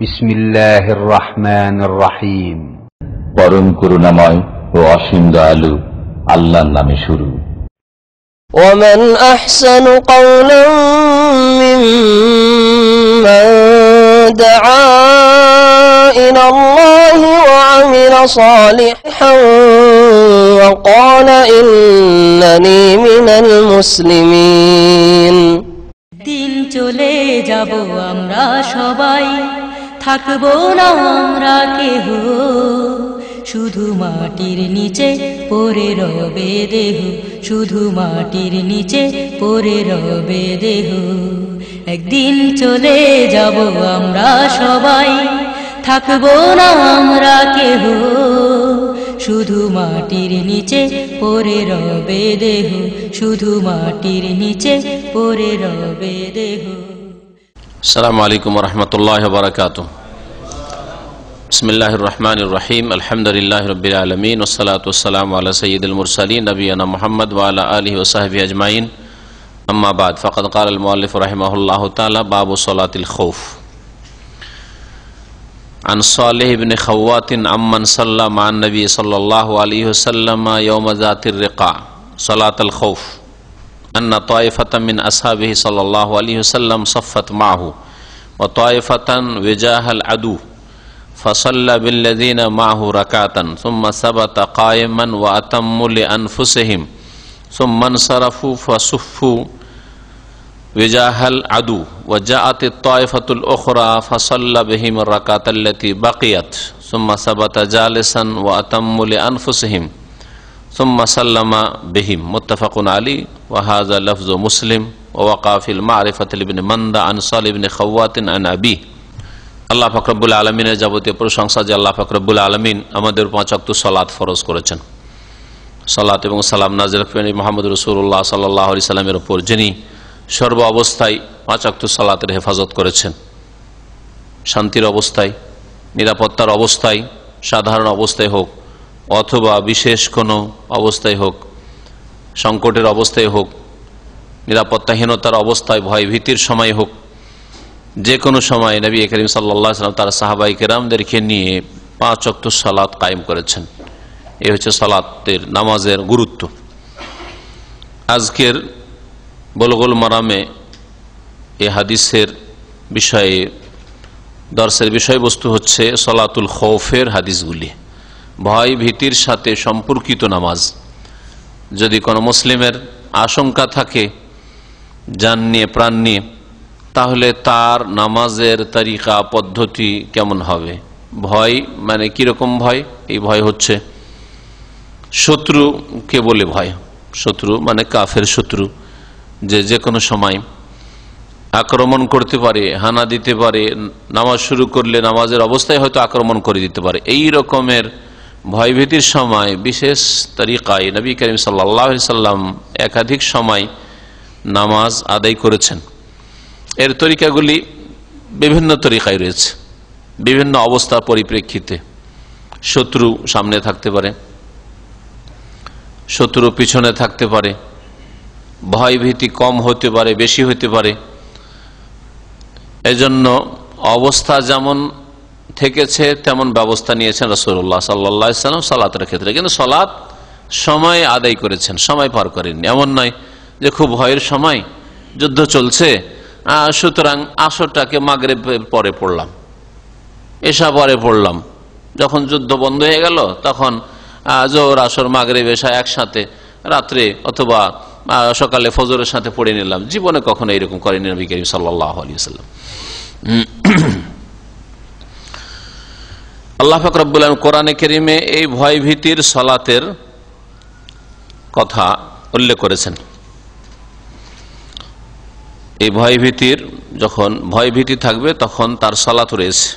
বিসমিল্লাহির রহমানির রহিম। পরম করুণাময় ও অসীম দয়ালু আল্লাহর নামে শুরু। ومن أحسن قولا ممن دعا إلى الله وعمل صالحا وقال إنني من المسلمين। দিন চলে যাব আমরা সবাই, থাকবো না আমরা কেহ, শুধু মাটির নিচে পড়ে রবে দেহ, শুধু মাটির নিচে পড়ে রবে দেহ। একদিন চলে যাব আমরা সবাই, থাকবো না আমরা কেহ, শুধু মাটির নিচে পড়ে রবে দেহ, শুধু মাটির নিচে পড়ে রবে দেহ। আসসালামু আলাইকুম ওয়া রাহমাতুল্লাহি ওয়া বারাকাতুহু। বিসমিল্লাহির রহমানির রহিম। আলহামদুলিল্লাহি রাব্বিল আলামিন ওয়াস সালাতু ওয়াস সালামু আলা সাইয়্যিদিল মুরসালিন নবিয়িনা মুহাম্মদ ওয়া আলা আলিহি ওয়া সাহবিহি আজমাইন। আম্মা বাদ, ফাকাদ ক্বালা আল মুআল্লিফ রাহিমাহুল্লাহু তাআলা বাবু সালাতিল খাউফ। عن صالح بن خوات عمن صلى مع النبي صلى الله عليه وسلم يوم ذات الرقاع صلاة الخوف أن طائفة من أصحابه صلى الله عليه وسلم صفت معه وطائفة وجاه العدو فصلى بالذين معه ركعة ثم ثبت قائما وأتموا لأنفسهم ثم انصرفوا فصفوا وجاه العدو وجاءت الطائفة الأخرى فصلى بهم الركعة التي بقيت ثم ثبت جالسا وأتموا لأنفسهم ثم سلم بهم متفق عليه وهذا لفظ مسلم ووقع في المعرفة لابن مندى عن صالح بن خوات عن أبيه। আল্লাহ পাক রব্বুল আলামিনের যাবতীয় প্রশংসা যে আল্লাহ পাক রব্বুল আলামিন আমাদের 5 ওয়াক্ত সালাত ফরজ করেছেন। সালাত এবং সালাম নাযিল করেন মুহাম্মদ রাসূলুল্লাহ সাল্লাল্লাহু আলাইহি সাল্লামের উপর, যিনি সর্ব অবস্থায় 5 ওয়াক্ত সালাতের হেফাজত করেছেন। শান্তির অবস্থায়, নিরাপত্তার অবস্থায়, সাধারণ অবস্থায় হোক অথবা বিশেষ কোনো অবস্থায় হোক, সংকটের অবস্থায় হোক, নিরাপত্তাহীনতার অবস্থায়, ভয় ভীতির সময় হোক, যে কোনো সময় নবী করিম সাল্লাল্লাহু আলাইহি ওয়াসাল্লাম তার সাহাবায়ে কেরামদেরকে নিয়ে 5 ওয়াক্ত সালাত কায়েম করেছেন। এই হচ্ছে সালাতের নামাজের গুরুত্ব। আজকের বুলুগুল মারামে এই হাদিসের বিষয়ে দর্শের বিষয়বস্তু হচ্ছে সালাতুল খৌফের হাদিসগুলি, ভয় ভীতির সাথে সম্পর্কিত নামাজ। যদি কোনো মুসলিমের আশঙ্কা থাকে জান নিয়ে, প্রাণ নিয়ে, তাহলে তার নামাজের তরিকা পদ্ধতি কেমন হবে? ভয় মানে কিরকম ভয়? এই ভয় হচ্ছে শত্রুকে বলে ভয়। শত্রু মানে কাফের শত্রু, যে কোনো সময় আক্রমণ করতে পারে, হানা দিতে পারে, নামাজ শুরু করলে নামাজের অবস্থায় হয়তো আক্রমণ করে দিতে পারে। এই রকমের ভয়ভীতির সময় বিশেষ তরিকায় নবী করিম সাল্লাল্লাহু আলাইহি সাল্লাম একাধিক সময় নামাজ আদায় করেছেন। এর তরিকাগুলি বিভিন্ন তরিকায় রয়েছে, বিভিন্ন অবস্থার পরিপ্রেক্ষিতে। শত্রু সামনে থাকতে পারে, শত্রু পিছনে থাকতে পারে, ভয় ভীতি কম হতে পারে, বেশি হতে পারে। এজন্য অবস্থা যেমন থেকেছে তেমন ব্যবস্থা নিয়েছেন রাসূলুল্লাহ সাল্লাল্লাহু আলাইহি সাল্লাম সালাতের ক্ষেত্রে। কিন্তু সালাত সময় আদায় করেছেন, সময় পার করেননি। এমন নয় যে খুব ভয়ের সময়, যুদ্ধ চলছে, সুতরাং আসরটাকে মাগরিবের পরে পড়লাম, এশা পরে পড়লাম, যখন যুদ্ধ বন্ধ হয়ে গেল তখন জোহর আসর মাগরিব এশা একসাথে রাত্রে অথবা সকালে ফজরের সাথে পড়ে নিলাম। জীবনে কখনো এরকম করেনি নবী করিম সাল্লাল্লাহু আলাইহি ওয়াসাল্লাম। আল্লাহ পাক রব্বুল আলামিন কোরআনে কারীমে এই ভয় ভীতির সালাতের কথা উল্লেখ করেছেন। এই ভয় ভীতির, যখন ভয় ভীতি থাকবে তখন তার সালাত রয়েছে।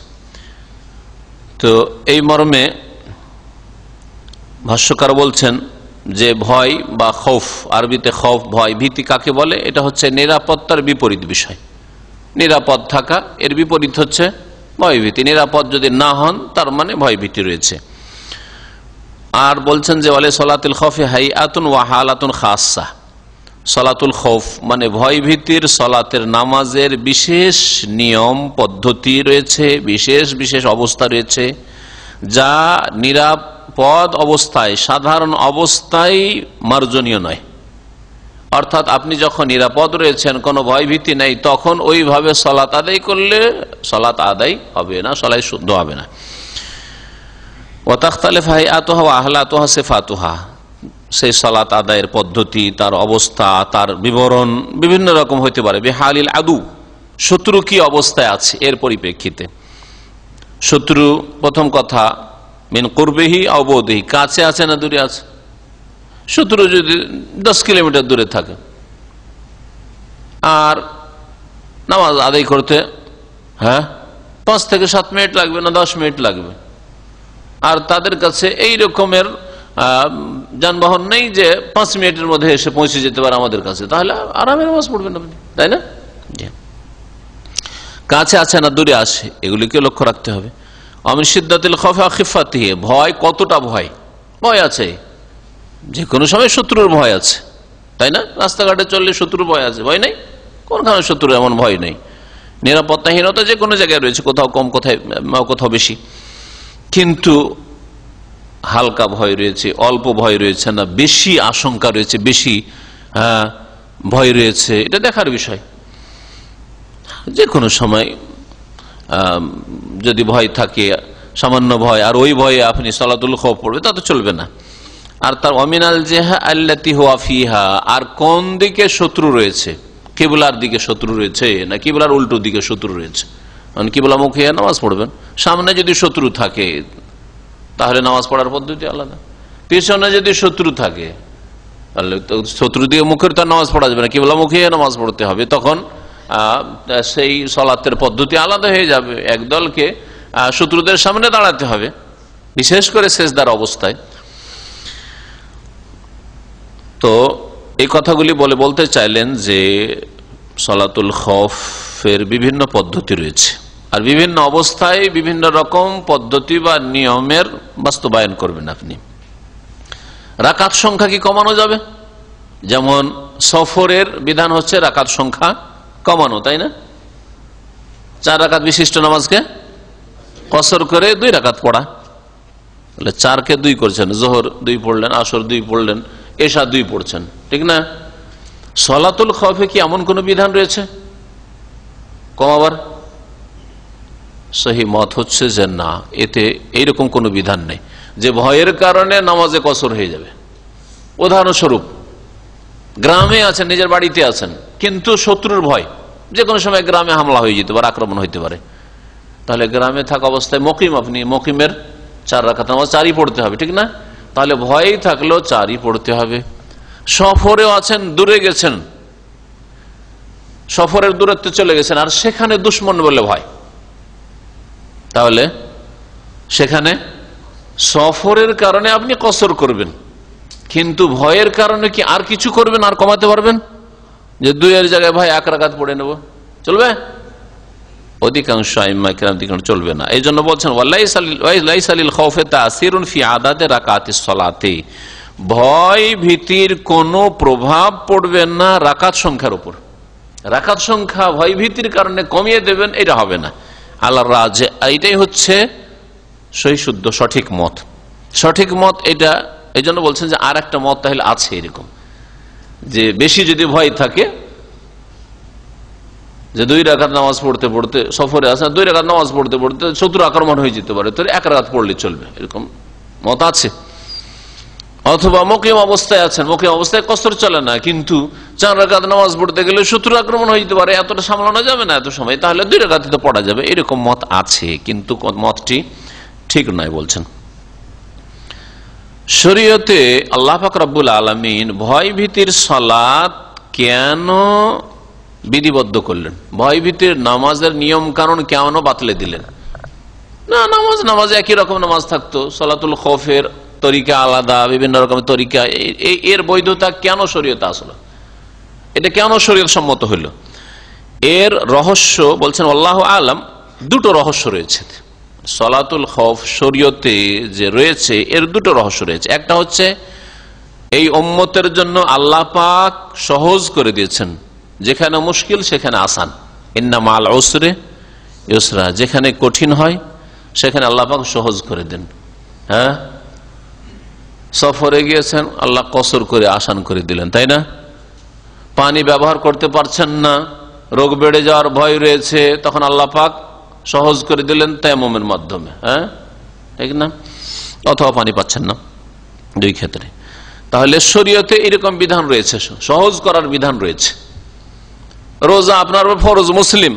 তো এই মর্মে ভাষ্যকার বলছেন যে ভয় বা খৌফ, আরবিতে খৌফ ভয়, ভীতি কাকে বলে? এটা হচ্ছে নিরাপত্তার বিপরীত বিষয়। নিরাপদ থাকা, এর বিপরীত হচ্ছে ভয়ভীতি। নিরাপদ যদি না হন তার মানে ভয়ভীতি রয়েছে। আর বলছেন যে ওয়ালে সালাতুল খৌফি হাইআতুন ওয়া হালাতুন খাসসা, সলাতুল খৌফ মানে ভয় ভীতির সলাতের নামাজের বিশেষ নিয়ম পদ্ধতি রয়েছে, বিশেষ বিশেষ অবস্থা রয়েছে, যা নিরাপদ অবস্থায়, সাধারণ অবস্থায় মার্জনীয় নয়। অর্থাৎ আপনি যখন নিরাপদ রয়েছেন, কোনো ভয় ভীতি নেই, তখন ওইভাবে সলাত আদায় করলে সলাত আদায় হবে না, সলাত শুদ্ধ হবে না। ওয়াতাখতালিফু হাইআতুহা ওয়া আহলাতুহা সিফাতুহা, সেই সালাত আদায়ের পদ্ধতি, তার অবস্থা, তার বিবরণ বিভিন্ন রকম হইতে পারে। বিহালিল আদু, শত্রু কি অবস্থায় আছে এর পরিপ্রেক্ষিতে। শত্রু, প্রথম কথা, মিন কুরবিহি আও বুদিহি, কাছে আছে না দূরে আছে। শত্রু যদি 10 কিলোমিটার দূরে থাকে আর নামাজ আদায় করতে 5 থেকে 7 মিনিট লাগবে না 10 মিনিট লাগবে, আর তাদের কাছে এই রকমের যানবাহন নেই যে 5 মিনিটের মধ্যে এসে পৌঁছে যেতে পারে আমাদের কাছে, তাহলে আরামে নামাজ পড়বেন আপনি, তাই না? কাছে আছে না দূরে আছে, এগুলিকে লক্ষ্য রাখতে হবে। আমিন শিদ্দাতিল খাউফি ওয়া খিফাতিহি, ভয় কতটা, ভয় আছে, যে কোনো সময় শত্রুর ভয় আছে, তাই না? রাস্তাঘাটে চললে শত্রুর ভয় আছে, ভয় নেই? কোনখানে শত্রুর এমন ভয় নেই। নিরাপত্তাহীনতা যে কোনো জায়গায় রয়েছে, কোথাও কম কোথাও বেশি, কিন্তু হালকা ভয় রয়েছে, অল্প ভয় রয়েছে না, বেশি আশঙ্কা রয়েছে, বেশি ভয় রয়েছে, এটা দেখার বিষয়। যে কোনো সময় যদি ভয় থাকে, সামান্য ভয়, আর ওই ভয়ে আপনি সালাতুল খৌফ পড়বে, তা তো চলবে না। আর তার অমিনাল জেহা আল্লাতি হুয়া ফিহা, আর কোন দিকে শত্রু রয়েছে, কিবলার দিকে শত্রু রয়েছে না কিবলার উল্টো দিকে শত্রু রয়েছে। কিবলামুখী নামাজ পড়বেন। সামনে যদি শত্রু থাকে তাহলে নামাজ পড়ার পদ্ধতি আলাদা, পেছনে যদি শত্রু থাকে তাহলে শত্রু দিয়ে মুখের তার নামাজ পড়া যাবে না, কিবলামুখী নামাজ পড়তে হবে। তখন সেই সলাতের পদ্ধতি আলাদা হয়ে যাবে। একদলকে শত্রুদের সামনে দাঁড়াতে হবে, বিশেষ করে সেজদার অবস্থায়। তো এই কথাগুলি বলতে চাইলেন যে সলাতুল খৌফের বিভিন্ন পদ্ধতি রয়েছে, আর বিভিন্ন অবস্থায় বিভিন্ন রকম পদ্ধতি বা নিয়মের বাস্তবায়ন করবেন আপনি। রাকাত সংখ্যা কি কমানো যাবে? যেমন সফরের বিধান হচ্ছে রাকাত সংখ্যা কমানো, তাই না? 4 রাকাত বিশিষ্ট নামাজকে কসর করে 2 রাকাত পড়া, তাহলে 4-কে 2 করছেন, জোহর 2 পড়লেন, আসর 2 পড়লেন, এশা 2 পড়ছেন, ঠিক না? সলাতুল খৌফে কি এমন কোন বিধান রয়েছে কমাবার? সহি মত হচ্ছে যে না, এতে এইরকম কোন বিধান নেই যে ভয়ের কারণে নামাজে কসর হয়ে যাবে। উদাহরণস্বরূপ, গ্রামে আছেন, নিজের বাড়িতে আছেন, কিন্তু শত্রুর ভয়, যে কোনো সময় গ্রামে হামলা হয়ে যেতে পারে, আক্রমণ হইতে পারে, তাহলে গ্রামে থাকা অবস্থায় মকিম, আপনি মকিমের 4 রাকাত নামাজ 4ই পড়তে হবে, ঠিক না? তাহলে ভয়ই থাকলেও 4ই পড়তে হবে। সফরেও আছেন, দূরে গেছেন, সফরের দূরত্বে চলে গেছেন, আর সেখানে দুশ্মন বলে ভয়, তাহলে সেখানে সফরের কারণে আপনি কসর করবেন, কিন্তু ভয়ের কারণে কি আর কিছু করবেন, আর কমাতে পারবেন? যে 2-এর জায়গায় ভাই 1 রাকাত পড়ে নেব, চলবে? অধিকাংশ আইম্মায়ে কেরাম দিকে চলবে না। এই জন্য বলছেন ওয়ালাইসা লিল খাউফি তাসিরুন ফি আদাদি রাকাতিস সালাতি, ভয় ভীতির কোনো প্রভাব পড়বে না রাকাত সংখ্যার উপর। রাকাত সংখ্যা ভয় ভীতির কারণে কমিয়ে দেবেন, এটা হবে না। আল্লাহর রাজে এইটাই হচ্ছে সহি শুদ্ধ সঠিক মত। সঠিক মত এটা। এই জন্য বলছেন যে আর একটা মত তাহলে আছে এরকম, যে বেশি যদি ভয় থাকে, যে 2 রাকাত নামাজ পড়তে পড়তে সফরে আসে, 2 রাকাত নামাজ পড়তে পড়তে শত্রু আক্রমণ হয়ে যেতে পারে, তো 1 রাকাত পড়লে চলবে, এরকম মত আছে। অথবা মুকিম অবস্থায় আছেন, মুকিম অবস্থায় কসর চলে না, কিন্তু 4 রাকাত নামাজ পড়তে গেলে শত্রু আক্রমণ হয়ে যেতে পারে, এতটা সামলানো যাবে না এত সময়, তাহলে 2 রাকাত তো পড়া যাবে, এরকম মত আছে, কিন্তু মতটি ঠিক নয় বলছেন। শরীয়তে আল্লাহ পাক রব্বুল আলামিন ভয় ভীতির সালাত কেন বিধিবদ্ধ করলেন? ভয় ভীতির নামাজের নিয়ম কানুন কেন বাতলে দিলেন? না, নামাজ একই রকম নামাজ থাকতো, সলাতুল খৌফের তরিকা আলাদা, বিভিন্ন রকমের তরিকা, এর বৈধতা কেন শরীয়তে আসলো? এটা কেন শরীয়ত সম্মত হইল? এর রহস্য বলছেন আল্লাহু আলাম, 2টো রহস্য রয়েছে। সলাতুল খৌফ শরীয়তে যে রয়েছে এর 2টো রহস্য রয়েছে। একটা হচ্ছে এই উম্মতের জন্য আল্লাহ পাক সহজ করে দিয়েছেন। যেখানে মুশকিল সেখানে আসান। ইন্না মাল উসরে ইউসরা, যেখানে কঠিন হয় সেখানে আল্লাহ পাক সহজ করে দেন। হ্যাঁ, সফরে গিয়েছেন, আল্লাহ কসর করে আসান করে দিলেন, তাই না? পানি ব্যবহার করতে পারছেন না, রোগ বেড়ে যাওয়ার ভয় রয়েছে, তখন আল্লাহ পাক সহজ করে দিলেন তায়াম্মুমের মাধ্যমে। হ্যাঁ, ঠিক না? অথবা পানি পাচ্ছেন না, দুই ক্ষেত্রে। তাহলে শরীয়তে এরকম বিধান রয়েছে, সহজ করার বিধান রয়েছে। রোজা আপনার ফরজ মুসলিম,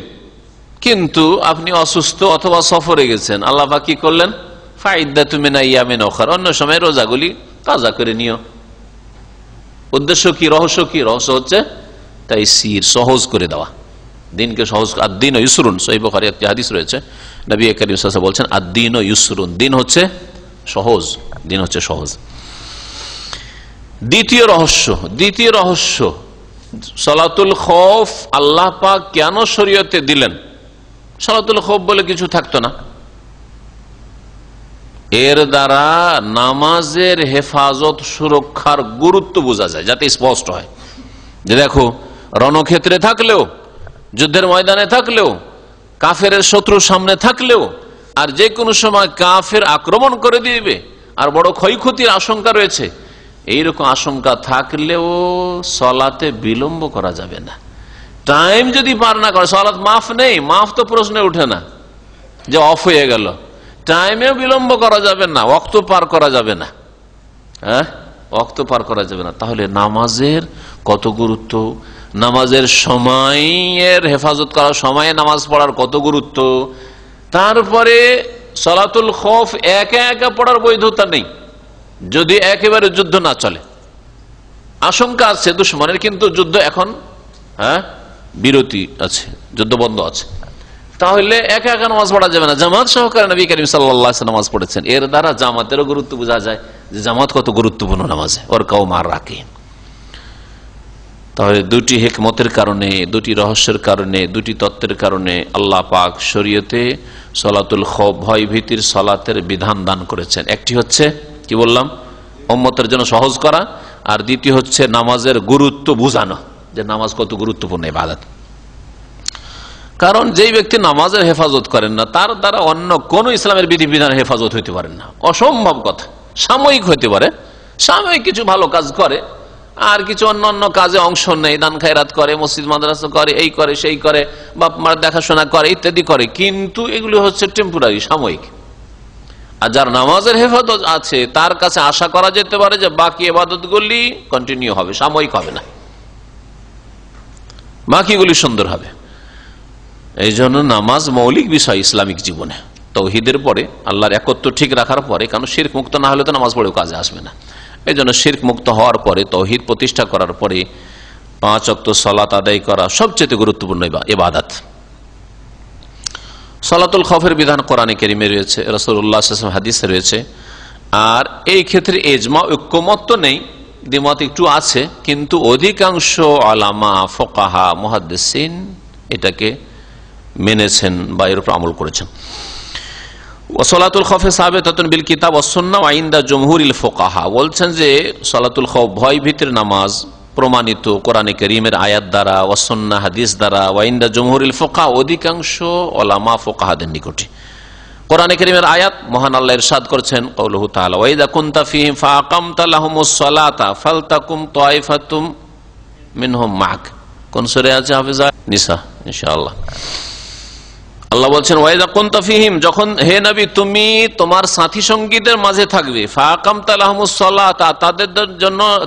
কিন্তু আপনি অসুস্থ অথবা সফরে গেছেন, আল্লাহ পাক কি করলেন? ফাইদ্দাতু মিন আইয়ামিন উখরা, অন্য সময় রোজাগুলি কাজা করে নিও। উদ্দেশ্য কি, রহস্য কি? রহস্য হচ্ছে তাইসির, সহজ করে দেওয়া, দিনকে সহজ। আদ-দীন ইউসরুন, সহিহ বুখারী একটি হাদিস রয়েছে, নবী করিম সাল্লাল্লাহু আলাইহি ওয়াসাল্লাম বলছেন আদ-দীন ইউসরুন, দিন হচ্ছে সহজ, দিন হচ্ছে সহজ। দ্বিতীয় রহস্য সালাতুল খৌফ আল্লাহ পাক কেন শরীয়তে দিলেন? সালাতুল খৌফ বলে কিছু থাকতো না। এর দ্বারা নামাজের হেফাজত, সুরক্ষার গুরুত্ব বোঝা যায়, যাতে স্পষ্ট হয় যে দেখো, রণক্ষেত্রে থাকলেও, যুদ্ধের ময়দানে থাকলেও, কাফের শত্রুর সামনে থাকলেও, আর যে কোনো সময় কাফের আক্রমণ করে দিবে আর বড় ক্ষয়ক্ষতির আশঙ্কা রয়েছে, এইরকম আশঙ্কা থাকলেও সলাতে বিলম্ব করা যাবে না। টাইম যদি পার না করে, সলাত মাফ নেই, মাফ তো প্রশ্নে উঠে না যে অফ হয়ে গেল। টাইমেও বিলম্ব করা যাবে না, ওয়াক্ত পার করা যাবে না। হ্যাঁ, ওয়াক্ত পার করা যাবে না। তাহলে নামাজের কত গুরুত্ব, নামাজের সময়ের হেফাজত করার, সময়ে নামাজ পড়ার কত গুরুত্ব। তারপরে সালাতুল খৌফ একা একা পড়ার বৈধতা নেই যদি একেবারে যুদ্ধ না চলে। আশঙ্কা আছে দুশমনের, কিন্তু যুদ্ধ এখন বিরতি আছে, যুদ্ধ বন্ধ আছে, তাহলে একা একা নামাজ পড়া যাবে না। জামাত সহকারে নবী করিম সাল্লাল্লাহু আলাইহি ওয়াসাল্লাম নামাজ পড়েছেন। এর দ্বারা জামাতেরও গুরুত্ব বোঝা যায় যে জামাত কত গুরুত্বপূর্ণ নামাজে, ওর কাউমার রাখে। তাহলে দুটি হিকমতের কারণে, দুটি রহস্যের কারণে, দুটি তত্ত্বের কারণে আল্লাহ পাক শরীয়তে সালাতুল খৌফ, ভয় ভীতির সালাতের বিধান দান করেছেন। একটি হচ্ছে কি বললাম, উম্মতের জন্য সহজ করা, আর দ্বিতীয় হচ্ছে নামাজের গুরুত্ব বোঝানো, যে নামাজ কত গুরুত্বপূর্ণ ইবাদত। কারণ যেই ব্যক্তি নামাজের হেফাজত করেন না, তার দ্বারা অন্য কোন ইসলামের বিধিবিধান হেফাজত হইতে পারেন না, অসম্ভব কথা। সাময়িক হইতে পারে, সাময়িক কিছু ভালো কাজ করে, আর কিছু অন্য অন্য কাজে অংশ নেই, দান খায়রাত করে, মসজিদ মাদ্রাসা করে, এই করে সেই করে, বাপ মার দেখাশোনা করে, ইত্যাদি করে, কিন্তু এগুলি হচ্ছে টেম্পোরারি, সাময়িক। আর যার নামাজের হেফাজত আছে, তার কাছে আশা করা যেতে পারে যে বাকি ইবাদতগুলি কন্টিনিউ হবে, সাময়িক হবে না, বাকিগুলি সুন্দর হবে। এই জন্য নামাজ মৌলিক বিষয় ইসলামিক জীবনে। তাওহীদের পরে, আল্লাহর একত্ব ঠিক রাখার পরে, কারণ শিরক মুক্ত না হলে তো নামাজ পড়েও কাজে আসবে না। এই জন্য শিরক মুক্ত হওয়ার পরে, তাওহীদ প্রতিষ্ঠা করার পরে 5 ওয়াক্ত সালাত আদায় করা সবচেয়ে গুরুত্বপূর্ণ ইবাদত। সালাতুল খৌফের বিধান কোরআনে কারীমে রয়েছে, রাসূলুল্লাহ সাল্লাল্লাহু আলাইহি ওয়াসাল্লাম হাদিসে রয়েছে। আর এই ক্ষেত্রে ইজমা, ঐক্যমত তো নেই, দ্বিমত একটু আছে, কিন্তু অধিকাংশ উলামা, ফুকাহা, মুহাদ্দিসিন এটাকে মেনেছেন বা এর উপর আমল করেছেন। সালাতুল খৌফে সাবিতাতুন বিল কিতাব ওয়াস সুন্নাহ ওয়া ইনদা জমহুরিল ফুকাহা, বলছেন যে সালাতুল খৌফ, ভয় ভীতির নামাজ, প্রমাণিত কোরআনে কারীমের আয়াত দ্বারা, ওয়াস সুন্নাহ হাদিস দ্বারা, ওয়া ইনদা জমহুরিল ফুকাহা, অধিকাংশ উলামা ফুকাহাদের নিকটে। কোরআনে কারীমের আয়াত, মহান আল্লাহ ইরশাদ করেছেন, কাউলুহু তাআলা, ওয়া ইযা কুনতা ফীহিম ফাআকামতা লাহুমুস সালাতা ফালতাকুম তায়ফাতুম মিনহুম মা'ক। কোন সূরা আছে হাফেজা? নিসা, ইনশাআল্লাহ। আল্লাহ বলছেন, ওয়াইদা কুনতা ফীহিম, যখন হে নবী তুমি তোমার সাথী সঙ্গীদের মাঝে থাকবে, ফাআকামতা লাহুমুস সালাতা,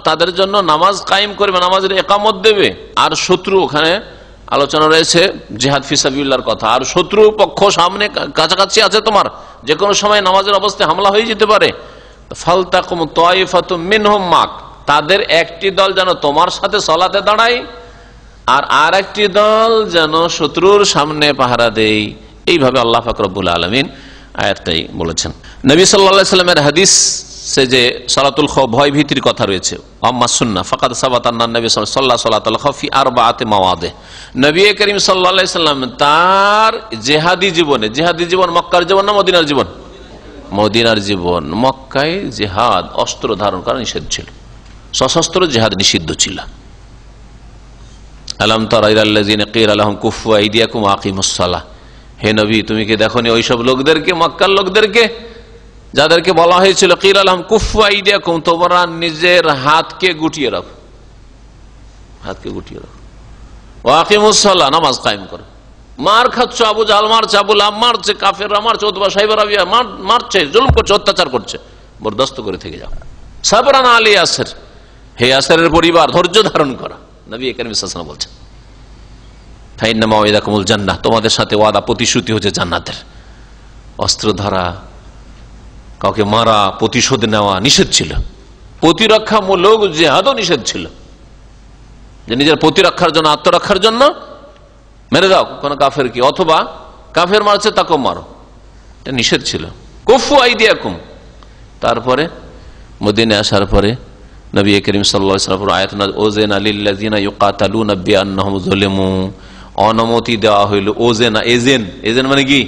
তাদের জন্য নামাজ কায়েম করবে, নামাজের ইকামত দেবে। আর শত্রু, ওখানে আলোচনা রয়েছে জিহাদ ফি সাবিলিল্লাহর কথা। আর শত্রু পক্ষ সামনে কাছাকাছি আছে, তোমার যে কোনো সময় নামাজের অবস্থায় হামলা হয়ে যেতে পারে। ফালতাকুম তায়ফাতুম মিনহুম মাক, তাদের একটি দল যেন তোমার সাথে সালাতে দাঁড়ায়, আর একটি দল যেন শত্রুর সামনে পাহারা দেয়। এইভাবে আল্লাহ পাক রব্বুল আলামিন আয়াতটাই বলেছেন। নবী সাল্লাল্লাহু আলাইহি ওয়াসাল্লামের হাদিস সে যে সালাতুল খৌফ, ভয় ভীতির কথা রয়েছে, আম্মা সুন্নাহ ফাকাদ সাবাতা আন্না নবী সাল্লাল্লাহু আলাইহি ওয়াসাল্লাম সালাতুল খৌফ ফি আরবাআতি মাওয়াদি, নবী করিম সাল্লাল্লাহু আলাইহি ওয়াসাল্লাম তার জিহাদি জীবনে, জিহাদি জীবন মক্কার জীবন না মদিনার জীবন? মদিনার জীবন। মক্কায় জিহাদ, অস্ত্র ধারণ করা নিষেধ ছিল, সশস্ত্র জিহাদ নিষিদ্ধ ছিল। আলাম তারা ইলাল্লাযিনা ক্বিলা লাহুম কুফু আইদিয়াকুম ওয়া আকিমুস সালাহ, হে নবী তুমি কি দেখোনি ওইসব লোকদেরকে, মক্কার লোকদেরকে যাদেরকে বলা হয়েছিল ক্বিলা লাহুম কুফু আইদিয়াকুম, তোমরা নিজের হাতকে গুটিয়ে রাখো, হাতকে গুটিয়ে রাখো, ওয়া আকিমুস সালাহ, নামাজ কায়েম করো। মার খাচ্ছ, আবু জাহল মারছে, আবু লাহাব মারছে, কাফেররা মারছে, উতবা সাইবা রাবিয়া মারছে, জুলুম করছে, অত্যাচার করছে, বরদাস্ত করে থেকে যাও। সাবরান আলী ইয়াসির, হে ইয়াসিরের পরিবার ধৈর্য ধারণ করা, নবী কারীম সাল্লাল্লাহু আলাইহি ওয়াসাল্লাম বলছেন। ফাইন্না মাওয়াইদাকুমুল জান্নাহ, তোমাদের সাথে ওয়াদা প্রতিশ্রুতি হচ্ছে জান্নাতের। অস্ত্র ধরা, কাউকে মারা, প্রতিশোধ নেওয়া নিষেধ ছিল। প্রতিরক্ষামূলক জিহাদও নিষেধ ছিল, যে নিজের প্রতিরক্ষার জন্য, আত্মরক্ষার জন্য মেরে দাও কোন কাফেরকে, অথবা কাফের মারছে তাকেও মারো, এটা নিষেধ ছিল। কুফু আইদিয়াকুম। তারপরে মদিনায় আসার পরে নবী করিম সাল্লাল্লাহু আলাইহি ওয়াসাল্লাম আয়াত নাযিল, ওযানা লিল্লাযিনা ইউকাতালুনা বিআন্নাহুম যুলিমু, অনুমতি দেওয়া হইল, ওজেনা, এজেন মানে কি,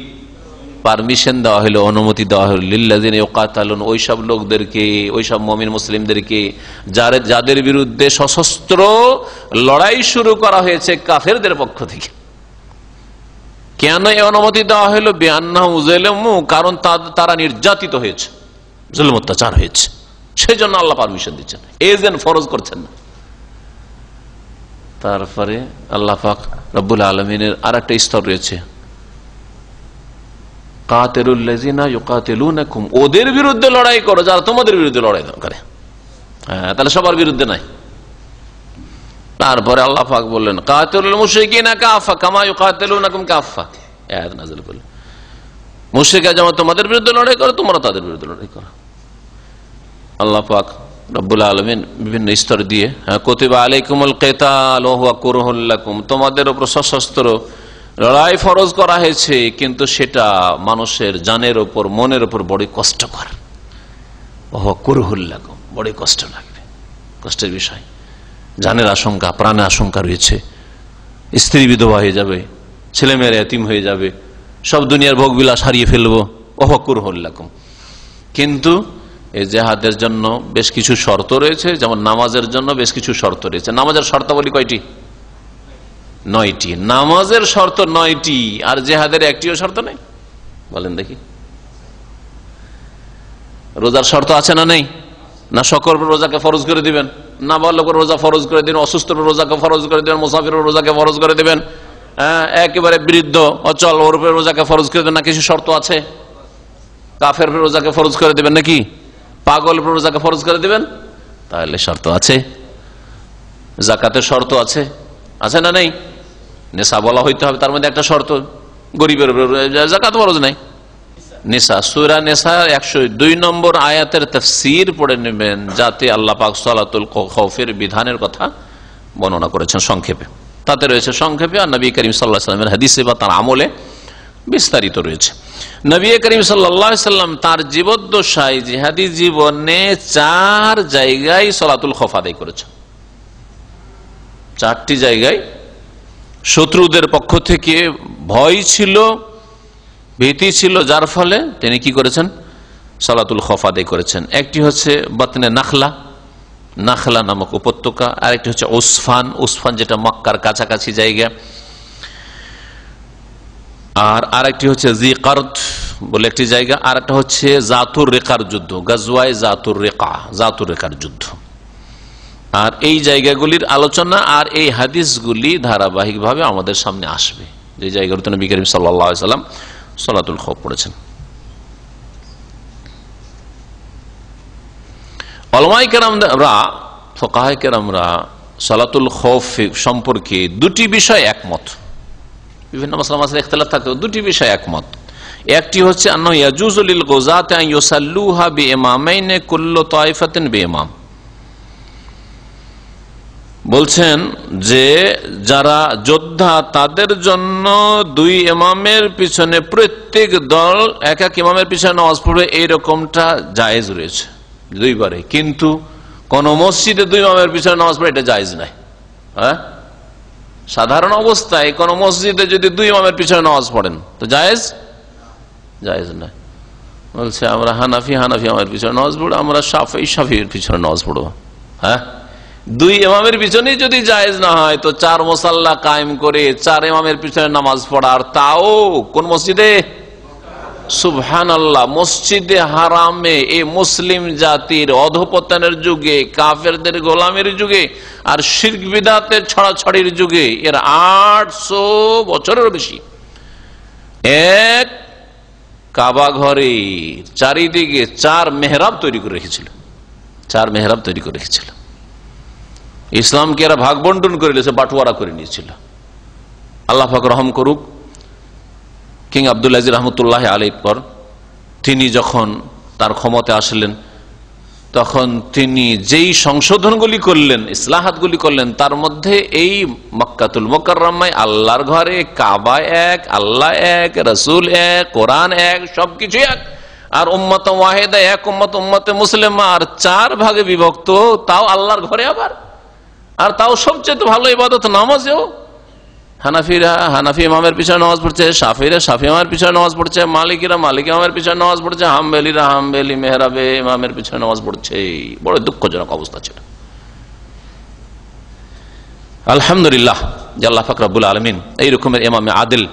পারমিশন দেওয়া হইল, অনুমতি দেওয়া হইল, লিল্লাযিনা ইউকাতালুন, ওইসব লোকদেরকে, ওইসব মুমিন মুসলিমদেরকে যাদের বিরুদ্ধে সশস্ত্র লড়াই শুরু করা হয়েছে কাফেরদের পক্ষ থেকে। কেন এই অনুমতি দেওয়া হইল? বিআন্নাহুম যুলিমু, কারণ তারা নির্যাতিত হয়েছে, জুলুম অত্যাচার হয়েছে, সেই জন্য আল্লাহ পারমিশন দিচ্ছেন, এজেন্ট ফরজ করছেন না। তারপরে আল্লাহ পাক রব্বুল আলামিনের আরেকটা স্তর রয়েছে, কাতিলুল্লাযিনা ইউকাতিলুনাকুম, ওদের বিরুদ্ধে লড়াই করো যারা তোমাদের বিরুদ্ধে লড়াই করে। হ্যাঁ, তাহলে সবার বিরুদ্ধে নাই। তারপরে আল্লাহ পাক বললেন, কাতিলুল মুশরিকিনা কাফা কামা ইউকাতিলুনাকুম কাফা, আয়াত নাযিল করলেন, মুশরিকরা যেমন তোমাদের বিরুদ্ধে লড়াই করে, তোমরা তাদের বিরুদ্ধে লড়াই করো। আল্লাহ পাক রব্বুল আলামিন বিভিন্ন স্তর দিয়ে, কুতিবা আলাইকুমুল কিতাল ওয়া হুয়া কুরহুল লাকুম, তোমাদের উপর সশস্ত্র লড়াই ফরজ করা হয়েছে, কিন্তু সেটা মানুষের জানের উপর, মনের উপর বড় কষ্টকর। ওয়া হুয়া কুরহুল লাকুম, বড় কষ্ট লাগবে, কষ্টের বিষয়, জানের আশঙ্কা, প্রাণের আশঙ্কা রয়েছে, স্ত্রী বিধবা হয়ে যাবে, ছেলে মেয়েরা এতিম হয়ে যাবে, সব দুনিয়ার ভোগবিলাস হারিয়ে ফেলবো, ওয়া হুয়া কুরহুল লাকুম। কিন্তু এই জিহাদের জন্য বেশ কিছু শর্ত রয়েছে, যেমন নামাজের জন্য বেশ কিছু শর্ত রয়েছে। নামাজের শর্তাবলী কয়টি? 9টি। নামাজের শর্ত 9টি, আর জিহাদের একটিও শর্ত নেই, বলেন দেখি। রোজার শর্ত আছে না নেই? না সকল রোজাকে ফরজ করে দিবেন, না বালক রোজা ফরজ করে দিবেন, অসুস্থ রোজাকে ফরজ করে দিবেন, মুসাফির রোজাকে ফরজ করে দিবেন, একেবারে বৃদ্ধ অচল ওর উপরে রোজাকে ফরজ করে দেবেন, না কিছু শর্ত আছে? কাফের রোজাকে ফরজ করে দিবেন নাকি? পাগল রোজাকে ফরজ করে দিবেন? তাহলে শর্ত আছে। যাকাতের শর্ত আছে, আছে না নেই? নেশা বলা হইতে হবে, তার মধ্যে একটা শর্ত, গরিবের যাকাত ফরজ নাই। নেশা, সূরা নেশা 102 নম্বর আয়াতের তাফসীর পড়ে নেবেন, যাতে আল্লাহ পাক সালাতুল খাউফের বিধানের কথা বর্ণনা করেছেন সংক্ষেপে। তাতে রয়েছে সংক্ষেপে, আর নবী করিম সাল্লাল্লাহু আলাইহি ওয়াসাল্লামের হাদিসে বা তার আমলে বিস্তারিত রয়েছে। নবী করিম সাল্লাল্লাহু আলাইহি ওয়াসাল্লাম তার জীবদ্দশায়, জিহাদি জীবনে 4 জায়গায় সালাতুল খৌফ আদায় করেছেন। 4টি জায়গায় শত্রুদের পক্ষ থেকে ভয় ছিল, ভীতি ছিল, যার ফলে তিনি কি করেছেন? সালাতুল খৌফ আদায় করেছেন। একটি হচ্ছে বাতনে নাখলা, নাখলা নামক উপত্যকা, আর একটি হচ্ছে উসফান, উসফান যেটা মক্কার কাছাকাছি জায়গা, আর আরেকটি হচ্ছে জিকারত বলে একটি জায়গা, আর একটা হচ্ছে জাতুর রেকার যুদ্ধ, গাজওয়ায়ে জাতুর রেকা, জাতুর রেকার যুদ্ধ। আর এই জায়গাগুলির আলোচনা আর এই হাদিসগুলি ধারাবাহিকভাবে আমাদের সামনে আসবে, যে জায়গাগুলোতে নবী করিম সাল্লাল্লাহু আলাইহি ওয়াসাল্লাম সালাতুল খৌফ পড়েছেন। উলামায়ে কেরামরা, ফুকাহায়ে কেরামরা সালাতুল খৌফ সম্পর্কে 2টি বিষয় একমত। বিভিন্ন মাসলা মাসলা ইখতিলাফ থাকলেও 2টি বিষয় একমত। একটি হচ্ছে আন্নাহু ইয়াজুজু লিল গুযাতি আন ইউসাল্লুহা বিইমামাইন কুল্লু তায়ফাতিন বিইমাম, বলছেন যে যারা যোদ্ধা তাদের জন্য 2 ইমামের পিছনে, প্রত্যেক দল এক এক ইমামের পিছনে নামাজ পড়বে, এইরকমটা জায়েজ রয়েছে 2 বারে। কিন্তু কোন মসজিদে 2 ইমামের পিছনে নামাজ পড়ে এটা জায়েজ নাই। হ্যাঁ, সাধারণ অবস্থায় কোন মসজিদে যদি 2 ইমামের পিছনে নামাজ পড়েন তো জায়েজ নাই। বলছে আমরা হানাফি আমার পিছনে নামাজ পড়বো, আমরা শাফির পিছনে নামাজ পড়বো, হ্যাঁ, দুই ইমামের পিছনে যদি জায়েজ না হয় তো চার মুসাল্লা কায়েম করে চার ইমামের পিছনে নামাজ পড়ার, তাও কোন মসজিদে? সুবহানাল্লাহ, মসজিদে হারামে, এই মুসলিম জাতির অধঃপতনের যুগে, কাফেরদের গোলামের যুগে আর শিরক বিদআতের ছড়াছড়ির যুগে, এর 800 বছরের বেশি এক কাবা ঘরে চারিদিকে চার মেহরাব তৈরি করে রেখেছিল, চার মেহরাব তৈরি করে রেখেছিল। ইসলামকে এরা ভাগ বন্টন করে নিয়েছে, বাটোয়ারা করে নিয়েছিল। আল্লাহ পাক রহম করুক কিং আব্দুল আজিজ রহমতুল্লাহ আলাইহির পর তিনি যখন তার ক্ষমতায় আসলেন, তখন তিনি যেই সংশোধনগুলি করলেন, ইসলাহাতগুলি করলেন, তার মধ্যে এই মক্কাতুল মুকাররমায় আল্লাহর ঘরে কাবা এক, আল্লাহ এক, রাসূল এক, কোরআন এক, সবকিছু এক, আর উম্মত ওয়াহিদা এক, উম্মতে মুসলিমা আর চার ভাগে বিভক্ত, তাও আল্লাহর ঘরে আবার, আর তাও সবচেয়ে ভালো ইবাদত নামাজেও। হানাফিরা হানাফি ইমামের পিছনে নামাজ পড়ছে, শাফিরা শাফি ইমামের পিছনে নামাজ পড়ছে, মালিকিরা মালিক ইমামের পিছনে নামাজ পড়ছে, হাম্বলিরা হাম্বলি মেহরাবে ইমামের পিছনে নামাজ পড়ছে। বড় দুঃখজনক অবস্থা ছিল। আলহামদুলিল্লাহ যে আল্লাহ পাক রব্বুল আলামিন এই রকমের ইমামে আদিল,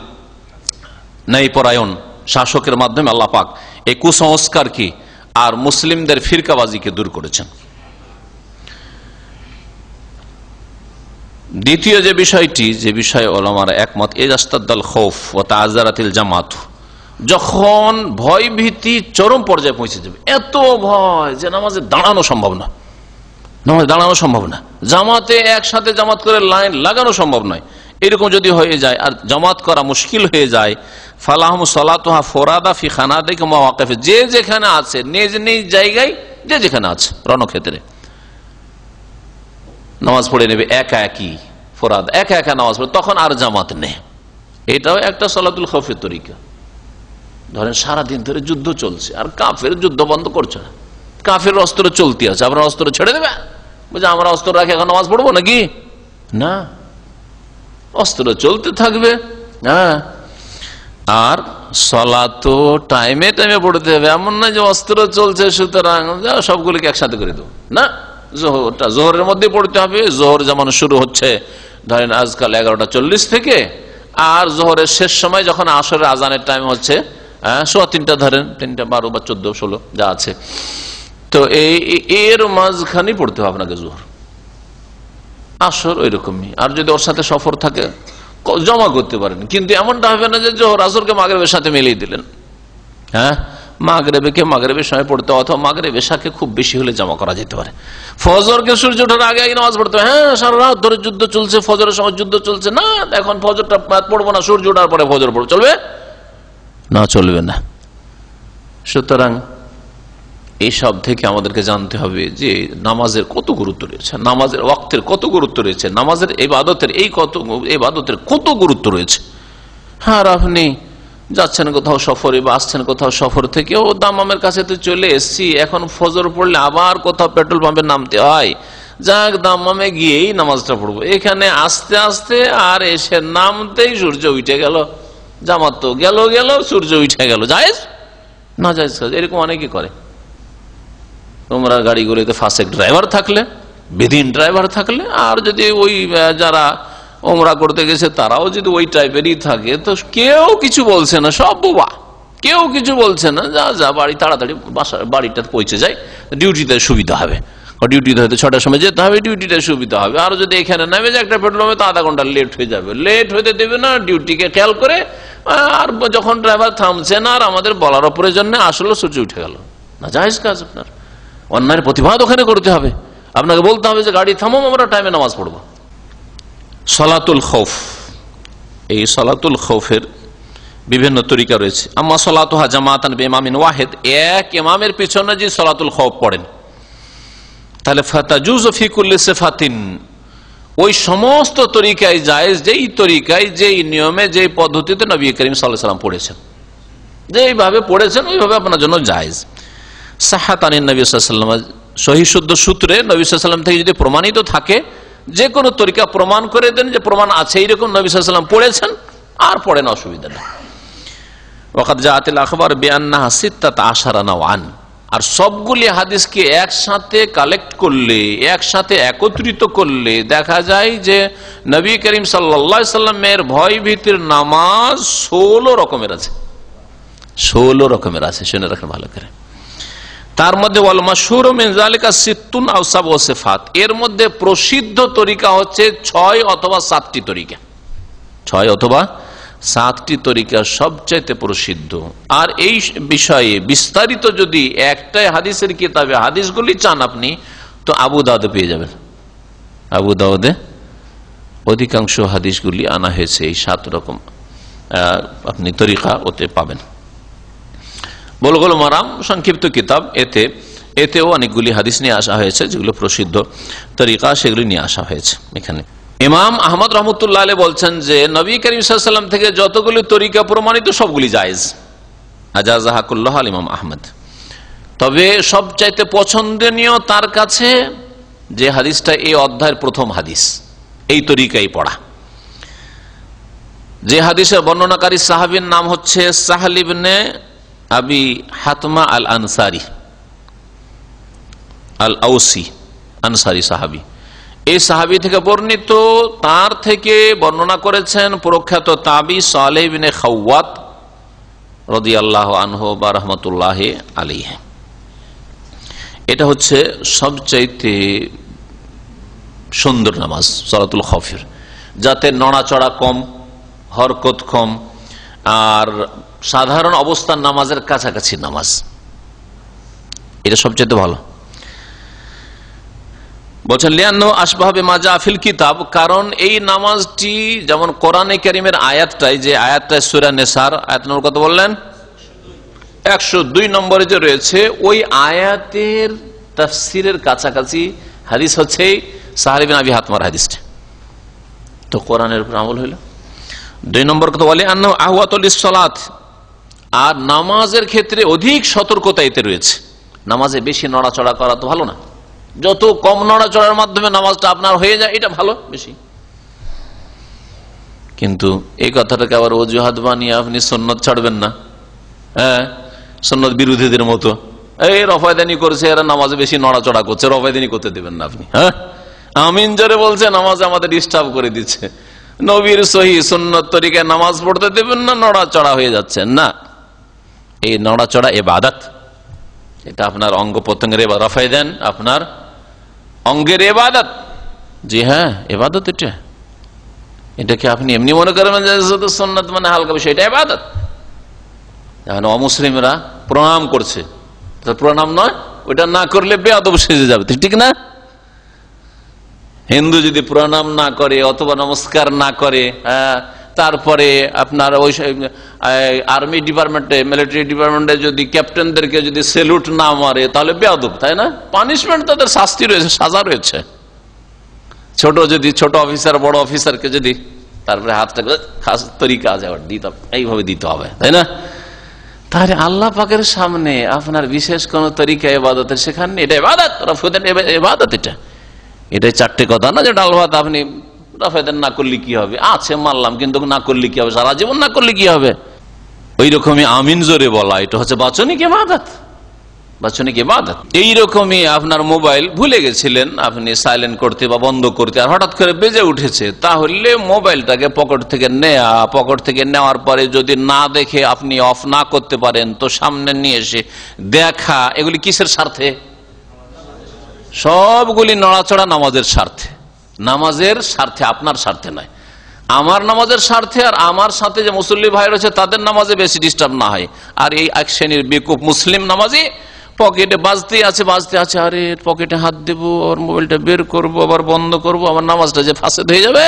ন্যায়পরায়ণ শাসকের মাধ্যমে আল্লাহ পাক এই কুসংস্কার কি আর মুসলিমদের ফিরকাবাজিকে দূর করেছেন। দ্বিতীয় যে বিষয়টি, যে বিষয়ে ওলামারা একমত, ইজাস্তাদাল খৌফ ওয়া তাআযারাতিল জামাত, যখন ভয় ভীতি চরম পর্যায়ে পৌঁছে যাবে, এত ভয় যে নামাজে দাঁড়ানো সম্ভব না, নামাজে দাঁড়ানো সম্ভব না, জামাতে একসাথে জামাত করে লাইন লাগানো সম্ভব নয়, এরকম যদি হয়ে যায় আর জামাত করা মুশকিল হয়ে যায়, ফালাহুম সালাতুহা ফুরাদা ফি খানাদিক মাওয়াকিফ, যে যেখানে আছে নিজ নিজ জায়গায়, যে যেখানে আছে রণক্ষেত্রে নামাজ পড়ে নেবে, একা একই ফরাদ, একা একা নামাজ পড়ে, তখন আর জামাত নেই। এটাও একটা সালাতুল খৌফের তরিকা। ধরেন সারাদিন ধরে যুদ্ধ চলছে আর কাফের যুদ্ধ বন্ধ করছে না, কাফের অস্ত্র চলতে আছে, আপনার অস্ত্র ছেড়ে দেবে, বুঝে আমরা অস্ত্র রাখি এখন নামাজ পড়বো নাকি? না, অস্ত্র চলতে থাকবে। হ্যাঁ, আর সালাত টাইমে টাইমে পড়তে হবে, এমন না যে অস্ত্র চলছে সুতরাং সবগুলিকে একসাথে করে দেবো, না, জোহরটা জোহরের মধ্যে পড়তে হবে। জোহর যেমন শুরু হচ্ছে ধরেন আজকাল 11:40 থেকে, আর জোহরের শেষ সময় যখন আসরের আজানের টাইম হচ্ছে 3:15, ধরেন 3:12 বা 14-16 যা আছে, তো এর মাঝখানে পড়তে হবে আপনাকে জোহর আসর ওই রকমই। আর যদি ওর সাথে সফর থাকে জমা করতে পারেন, কিন্তু এমনটা হবে না যে জোহর আসরকে মাগরিবের সাথে মিলিয়ে দিলেন। হ্যাঁ, মাগরিবকে মাগরিবের সময় পড়তে, অথবা মাগরিব এশাকে খুব বেশি হলে জমা করা যেতে পারে। ফজরকে সূর্য ওঠার আগে আগে নামাজ পড়তে, হ্যাঁ সারা রাত ধরে যুদ্ধ চলছে, ফজরের সময় যুদ্ধ চলছে, না এখন ফজরটা পড়বো না, সূর্য ওঠার পরে ফজর পড়বো, চলবে না? চলবে না। সুতরাং এইসব থেকে আমাদেরকে জানতে হবে যে নামাজের কত গুরুত্ব রয়েছে, নামাজের ওয়াক্তের কত গুরুত্ব রয়েছে, নামাজের ইবাদতের ইবাদতের কত গুরুত্ব রয়েছে। হ্যাঁ, আর আপনি যাচ্ছেন কোথাও সফরে বা আসছেন কোথাও সফর থেকে, ও দামামের কাছে তো চলে এসছি, এখন ফজর পড়লে আবার কোথাও পেট্রোল পাম্পে নামতে হয়, যাক দামামে গিয়েই নামাজটা পড়বো, এখানে আস্তে আস্তে আর এসে নামতেই সূর্য উঠে গেল, জামাত তো গেল সূর্য উঠে গেল। জায়েজ না জায়েজ কাজ এরকম অনেকে করে। তোমরা গাড়িগুলিতে ফাসেক ড্রাইভার থাকলে, বেদিন ড্রাইভার থাকলে, আর যদি ওই যারা ওমরা করতে গেছে তারাও যদি ওই টাইপেরই থাকে, তো কেউ কিছু বলছে না, সব বোবা, কেউ কিছু বলছে না, যা বাড়ি তাড়াতাড়ি বাড়িটা পৌঁছে যায়, ডিউটিতে সুবিধা হবে, ডিউটিতে হয়তো 6টার সময় যেতে হবে, ডিউটিতে সুবিধা হবে। আর যদি এখানে নামে যে একটা পেট্রোল পাম্পে, তো আধা ঘন্টা লেট হয়ে যাবে, লেট হতে দেবে না, ডিউটিকে খেয়াল করে। আর যখন ড্রাইভার থামছে না আর আমাদের বলারও প্রয়োজন নেই, আসলে সূর্য উঠে গেল, না জায়েজ কাজ। আপনার অন্যায়ের প্রতিবাদ ওখানে করতে হবে, আপনাকে বলতে হবে যে গাড়ি থামো, আমরা টাইমে নামাজ পড়বো। সালাতুল খৌফ, এই সালাতুল খৌফের বিভিন্ন তরিকা রয়েছে। আম্মা সালাতুহা জামাতান বিইমামিন ওয়াহিদ, এক ইমামের পিছনে যে সালাতুল খৌফ পড়েন, তাহলে ফাতাজুজু ফি কুল্লি সিফাতিন, ওই সমস্ত তরিকায় জায়েজ, যেই তরিকায়, যেই নিয়মে, যেই পদ্ধতিতে নবী করিম সাল্লাল্লাহু আলাইহি ওয়াসাল্লাম পড়েছেন, যেইভাবে পড়েছেন ওইভাবে আপনার জন্য জায়েজ। সাহাত আনিন নবী সাল্লাল্লাহু আলাইহি ওয়াসাল্লাম, সহিহ শুদ্ধ সূত্রে নবী সাল্লাল্লাহু আলাইহি ওয়াসাল্লাম থেকে যদি প্রমাণিত থাকে, যে কোনো তরিকা প্রমাণ করে দেন যে প্রমাণ আছে, এইরকম নবী সাল্লাল্লাহু আলাইহি ওয়াসাল্লাম পড়েছেন, আর পড়েন, অসুবিধা নেই। ওয়াকাদ জাআতিল আখবার বিআন্নাহা 16 নাওআন, আর সবগুলি হাদিসকে একসাথে কালেক্ট করলে, একসাথে একত্রিত করলে দেখা যায় যে নবী করিম সাল্লাল্লাহু আলাইহি সাল্লামের ভয় ভীতির নামাজ 16 রকমের আছে। 16 রকমের আছে, শুনে রাখেন ভালো করে। তার মধ্যে ওয়াল মাশহুরু মিন যালিকা সিত্তুন আও সাবউ সিফাত, এর মধ্যে প্রসিদ্ধ তরিকা হচ্ছে 6 অথবা 7টি তরিকা। 6 অথবা 7টি তরিকা সবচাইতে প্রসিদ্ধ। আর এই বিষয়ে বিস্তারিত যদি একটাই হাদিসের কিতাবে হাদিসগুলি চান আপনি, তো আবু দাউদে পেয়ে যাবেন। আবু দাউদে অধিকাংশ হাদিসগুলি আনা হয়েছে, এই 7 রকম আপনি তরিকা ওতে পাবেন। বুলুগুল মারাম সংক্ষিপ্ত কিতাব, এতেও অনেকগুলি হাদিস নিয়ে আসা হয়েছে, যেগুলো প্রসিদ্ধ তরিকা সেগুলি নিয়ে আসা হয়েছে এখানে। ইমাম আহমদ রহমতুল্লাহ আলাইহি বলছেন যে নবী করিম সাল্লাল্লাহু আলাইহি ওয়াসাল্লাম থেকে যতগুলি তরিকা প্রমাণিত সবগুলি জায়েজ, আজাযাহা কুল্লাহা আল ইমাম আহমদ। তবে সবচাইতে পছন্দনীয় তার কাছে যে হাদিসটা এই অধ্যায়ের প্রথম হাদিস, এই তরিকাই পড়া। যে হাদিসের বর্ণনাকারী সাহাবীর নাম হচ্ছে সাহল ইবনে আবি হাতমা আল আনসারী আল আউসি, আনসারী সাহাবী। এই সাহাবী থেকে বর্ণিত, তার থেকে বর্ণনা করেছেন প্রখ্যাত তাবী সালেহ ইবনে খাওয়াত রাদিয়াল্লাহু আনহু বা রাহমাতুল্লাহি আলাইহি। এটা হচ্ছে সবচাইতে সুন্দর নামাজ সালাতুল খৌফের, যাতে নড়াচড়া কম, হরকত কম, আর সাধারণ অবস্থার নামাজের কাছাকাছি নামাজ, এটা সবচাইতে ভালো। বলছেন লিয়ান্নাহু আশবাহু বিমা জাআ ফিল কিতাব, কারণ এই নামাজটি যেমন কোরআনে কারীমের আয়াতটাই, যে আয়াতটা সূরা নিসার আয়াত নম্বর কত বললেন, 102 নম্বরে যে রয়েছে, ওই আয়াতের তাফসীরের কাছাকাছি হাদিস হচ্ছে সাহল ইবনে আবি হাতমার হাদিসটা। তো কোরআনের উপর আমল হইল। 2 নম্বর কথা বলে আন্নাহু আহওয়াতুল লিসসালাত, আর নামাজের ক্ষেত্রে অধিক সতর্কতা এতে রয়েছে। নামাজে বেশি নড়াচড়া করা তো ভালো না, যত কম নড়াচড়ার মাধ্যমে নামাজটা আপনার হয়ে যায় এটা ভালো বেশি। কিন্তু এই কথাটাকে আবার অজুহাত বানিয়ে আপনি সুন্নত ছাড়বেন না, হ্যাঁ, সুন্নত বিরোধীদের মতো, এই রফায়দানি করছে এরা নামাজে বেশি নড়াচড়া করছে, রফায়দানি করতে দেবেন না আপনি। হ্যাঁ, আমিন জোরে বলছে, নামাজে আমাদের ডিস্টার্ব করে দিচ্ছে, নবীর সহি সুন্নত তরিকায় নামাজ পড়তে দেবেন না, নড়াচড়া হয়ে যাচ্ছে না। এই নড়াচড়া ইবাদত, এটা আপনার অঙ্গ প্রত্যঙ্গের রফায় দেন, আপনার অঙ্গের ইবাদত। জি হ্যাঁ, ইবাদত এটা। এটাকে আপনি এমনি মনে করেন যে সুন্নাত মানে হালকা বিষয়, এটা ইবাদত। অমুসলিমরা প্রণাম করছে, প্রণাম নয়, ওইটা না করলে বেয়াদব সেজে যাবে, ঠিক না? হিন্দু যদি প্রণাম না করে অথবা নমস্কার না করে, তারপরে আপনার ওই আর্মি ডিপার্টমেন্টে, মিলিটারি ডিপার্টমেন্টে যদি ক্যাপ্টেনদেরকে যদি সেলুট না মারে, তাহলে বেয়াদব, তাই না? পানিশমেন্ট, তাদের শাস্তি রয়েছে, সাজা রয়েছে। ছোট অফিসার বড় অফিসারকে যদি তারপরে হাতটা খাস তরিকা আছে এইভাবে দিতে হবে, তাই না? তাহলে আল্লাহ পাকের সামনে আপনার বিশেষ কোন তরিকা ইবাদতের সেখানে, এটা ইবাদত, ইবাদত। এটাই 4টে কথা না যে ডাল ভাত আপনি রফায়দান না করলে কি হবে, আছে মানলাম, কিন্তু না করলে কি হবে, সারা জীবন না করলে কি হবে? ওই রকমই আমিন জোরে বলা, এটা হচ্ছে বাচনিক ইবাদত, বাচনিক ইবাদত। এইরকমই আপনার মোবাইল ভুলে গেছিলেন আপনি সাইলেন্ট করতে বা বন্ধ করতে, আর হঠাৎ করে বেজে উঠেছে, তাহলে মোবাইলটাকে পকেট থেকে নেওয়ার পরে যদি না দেখে আপনি অফ না করতে পারেন, তো সামনে নিয়ে এসে দেখা, এগুলি কিসের স্বার্থে? সবগুলি নড়াচড়া নামাজের স্বার্থে, নামাজের স্বার্থে, আপনার স্বার্থে নয়। আমার নামাজের স্বার্থে, আর আমার সাথে যে মুসল্লি ভাই রয়েছে তাদের নামাজে বেশি ডিস্টার্ব না হয়। আর এই এক শ্রেণীর বেকুব মুসলিম নামাজি পকেটে বাজতে আছে, আরে পকেটে হাত দেবো, আবার মোবাইলটা বের করবো, আবার বন্ধ করবো, আমার নামাজটা যে ফাসেদ হয়ে যাবে,